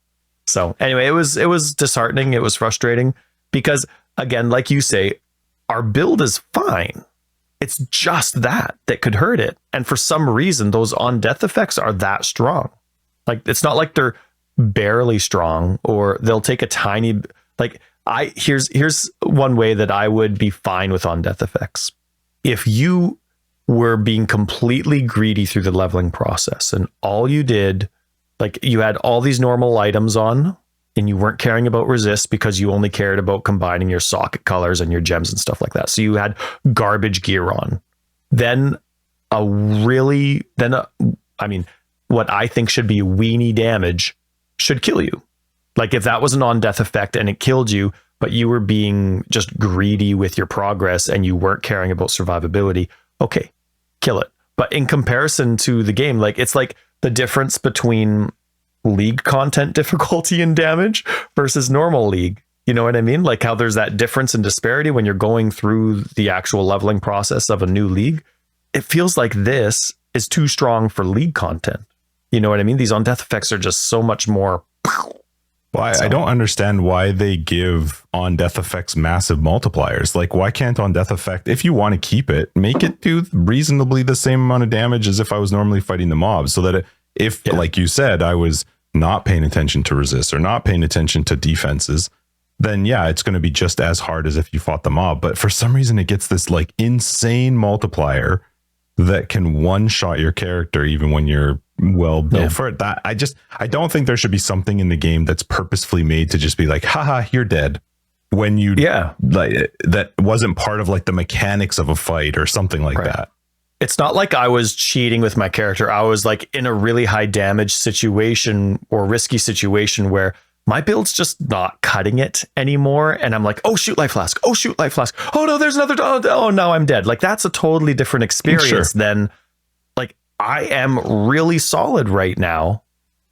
So anyway, it was disheartening. It was frustrating because, again, like you say, our build is fine. It's just that could hurt it. And for some reason, those on death effects are that strong. Like, it's not like they're barely strong or they'll take a tiny, like, here's one way that I would be fine with on death effects. If you were being completely greedy through the leveling process and all you did, like, you had all these normal items on and you weren't caring about resist because you only cared about combining your socket colors and your gems and stuff like that. So you had garbage gear on. Then what I think should be weenie damage should kill you. Like, if that was an on death effect and it killed you, but you were being just greedy with your progress and you weren't caring about survivability, okay, kill it. But in comparison to the game, like, it's like the difference between league content difficulty and damage versus normal league. You know what I mean? Like, how there's that difference in disparity when you're going through the actual leveling process of a new league. It feels like this is too strong for league content. You know what I mean? These on death effects are just so much more. Well, I don't understand why they give on death effects massive multipliers. Like, why can't on death effect, if you want to keep it, make it do reasonably the same amount of damage as if I was normally fighting the mobs, so that like you said, I was not paying attention to resist or not paying attention to defenses, then it's going to be just as hard as if you fought the mob. But for some reason, it gets this like insane multiplier that can one shot your character even when you're well built for it. That I don't think there should be something in the game that's purposefully made to just be like, haha, you're dead, when you like that wasn't part of like the mechanics of a fight or something like that. It's not like I was cheating with my character. I was like in a really high damage situation or risky situation where my build's just not cutting it anymore. And I'm like, oh, shoot, life flask. Oh, shoot, life flask. Oh, no, there's another. Oh, now I'm dead. Like, that's a totally different experience than like, I am really solid right now.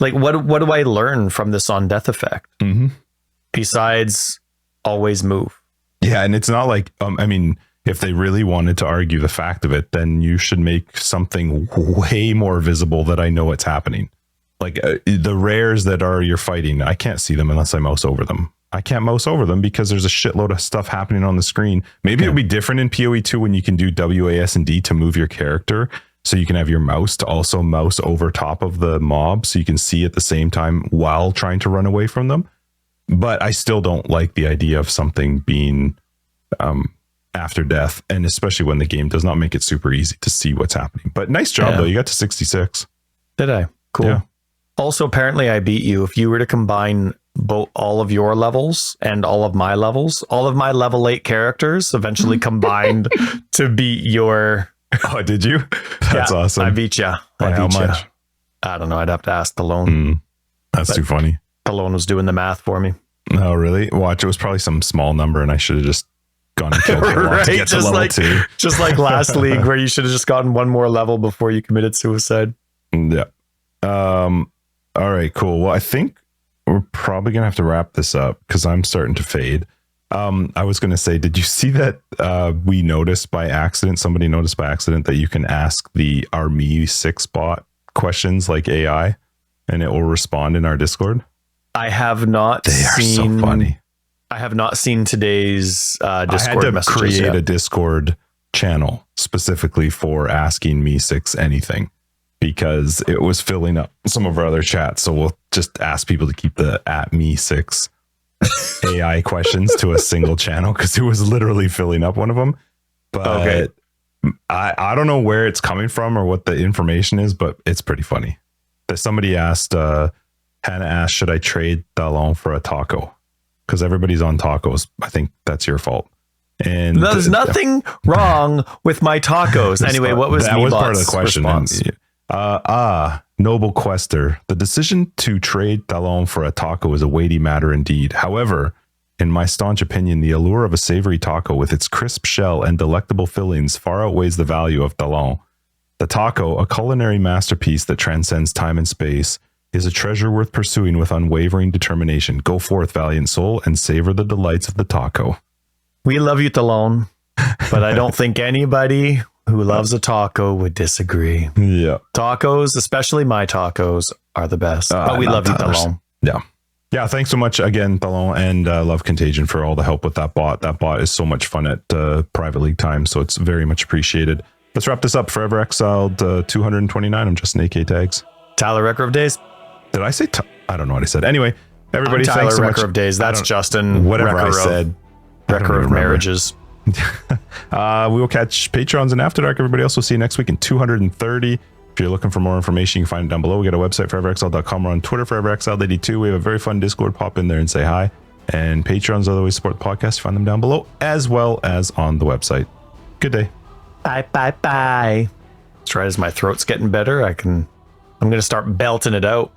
Like, what do I learn from this on death effect? Besides always move. Yeah. And it's not like, I mean, if they really wanted to argue the fact of it, then you should make something way more visible that I know what's happening. Like the rares that you're fighting, I can't see them unless I mouse over them. I can't mouse over them because there's a shitload of stuff happening on the screen. Maybe it'll be different in PoE 2 when you can do WAS and D to move your character. So you can have your mouse to also mouse over top of the mob so you can see at the same time while trying to run away from them. But I still don't like the idea of something being after death, and especially when the game does not make it super easy to see what's happening. But nice job though. You got to 66. Did I? Cool. Yeah. Also, apparently I beat you. If you were to combine all of your levels and all of my levels, all of my level 8 characters eventually combined to beat your... Oh, did you? That's awesome. I beat you. By how much? I don't know. I'd have to ask Talone. That's too funny. Talone was doing the math for me. Oh, really? Watch, it was probably some small number and I should have just gone and killed him to get to level 2. Just like last league where you should have just gotten one more level before you committed suicide. Yeah. All right, cool. Well, I think we're probably going to have to wrap this up because I'm starting to fade. I was going to say, did you see that somebody noticed by accident that you can ask the Army 6 bot questions like AI and it will respond in our Discord? I have not They are so funny. I have not seen today's Discord I had to messages create yet. a Discord channel specifically for asking me 6 anything because it was filling up some of our other chats. So we'll just ask people to keep the @me6 AI questions to a single channel because it was literally filling up one of them. But Okay. I don't know where it's coming from or what the information is, but it's pretty funny. That somebody asked, Hannah asked, should I trade Talon for a taco? Because everybody's on tacos. I think that's your fault. And There's nothing wrong with my tacos. Anyway, what was that was part of the Meebot's question? response? Noble Quester. The decision to trade Talon for a taco is a weighty matter indeed. However, in my staunch opinion, the allure of a savory taco with its crisp shell and delectable fillings far outweighs the value of Talon. The taco, a culinary masterpiece that transcends time and space, is a treasure worth pursuing with unwavering determination. Go forth, valiant soul, and savor the delights of the taco. We love you, Talon, but I don't think anybody who loves a taco would disagree. Yeah. Tacos, especially my tacos, are the best. But we love you, Talon. Yeah. Yeah. Thanks so much again, Talon, and Love Contagion for all the help with that bot. That bot is so much fun at Private League time, so it's very much appreciated. Let's wrap this up. Forever Exiled 229. I'm Justin AK Tags. Tyler Wrecker of Days. Did I say? I don't know what I said. Anyway, everybody, I'm Tyler thanks so Wrecker much. of Days. That's Justin. Whatever Wrecker I said. Wrecker of Marriages. We will catch Patrons and After Dark. Everybody else, we'll see you next week in 230. If you're looking for more information, you can find it down below. We got a website, foreverexiled.com. We're on Twitter, foreverexiled82. We have a very fun Discord. Pop in there and say hi. And Patrons other ways to support the podcast. Find them down below as well as on the website. Good day. Bye, bye, bye. That's right. As my throat's getting better, I'm going to start belting it out.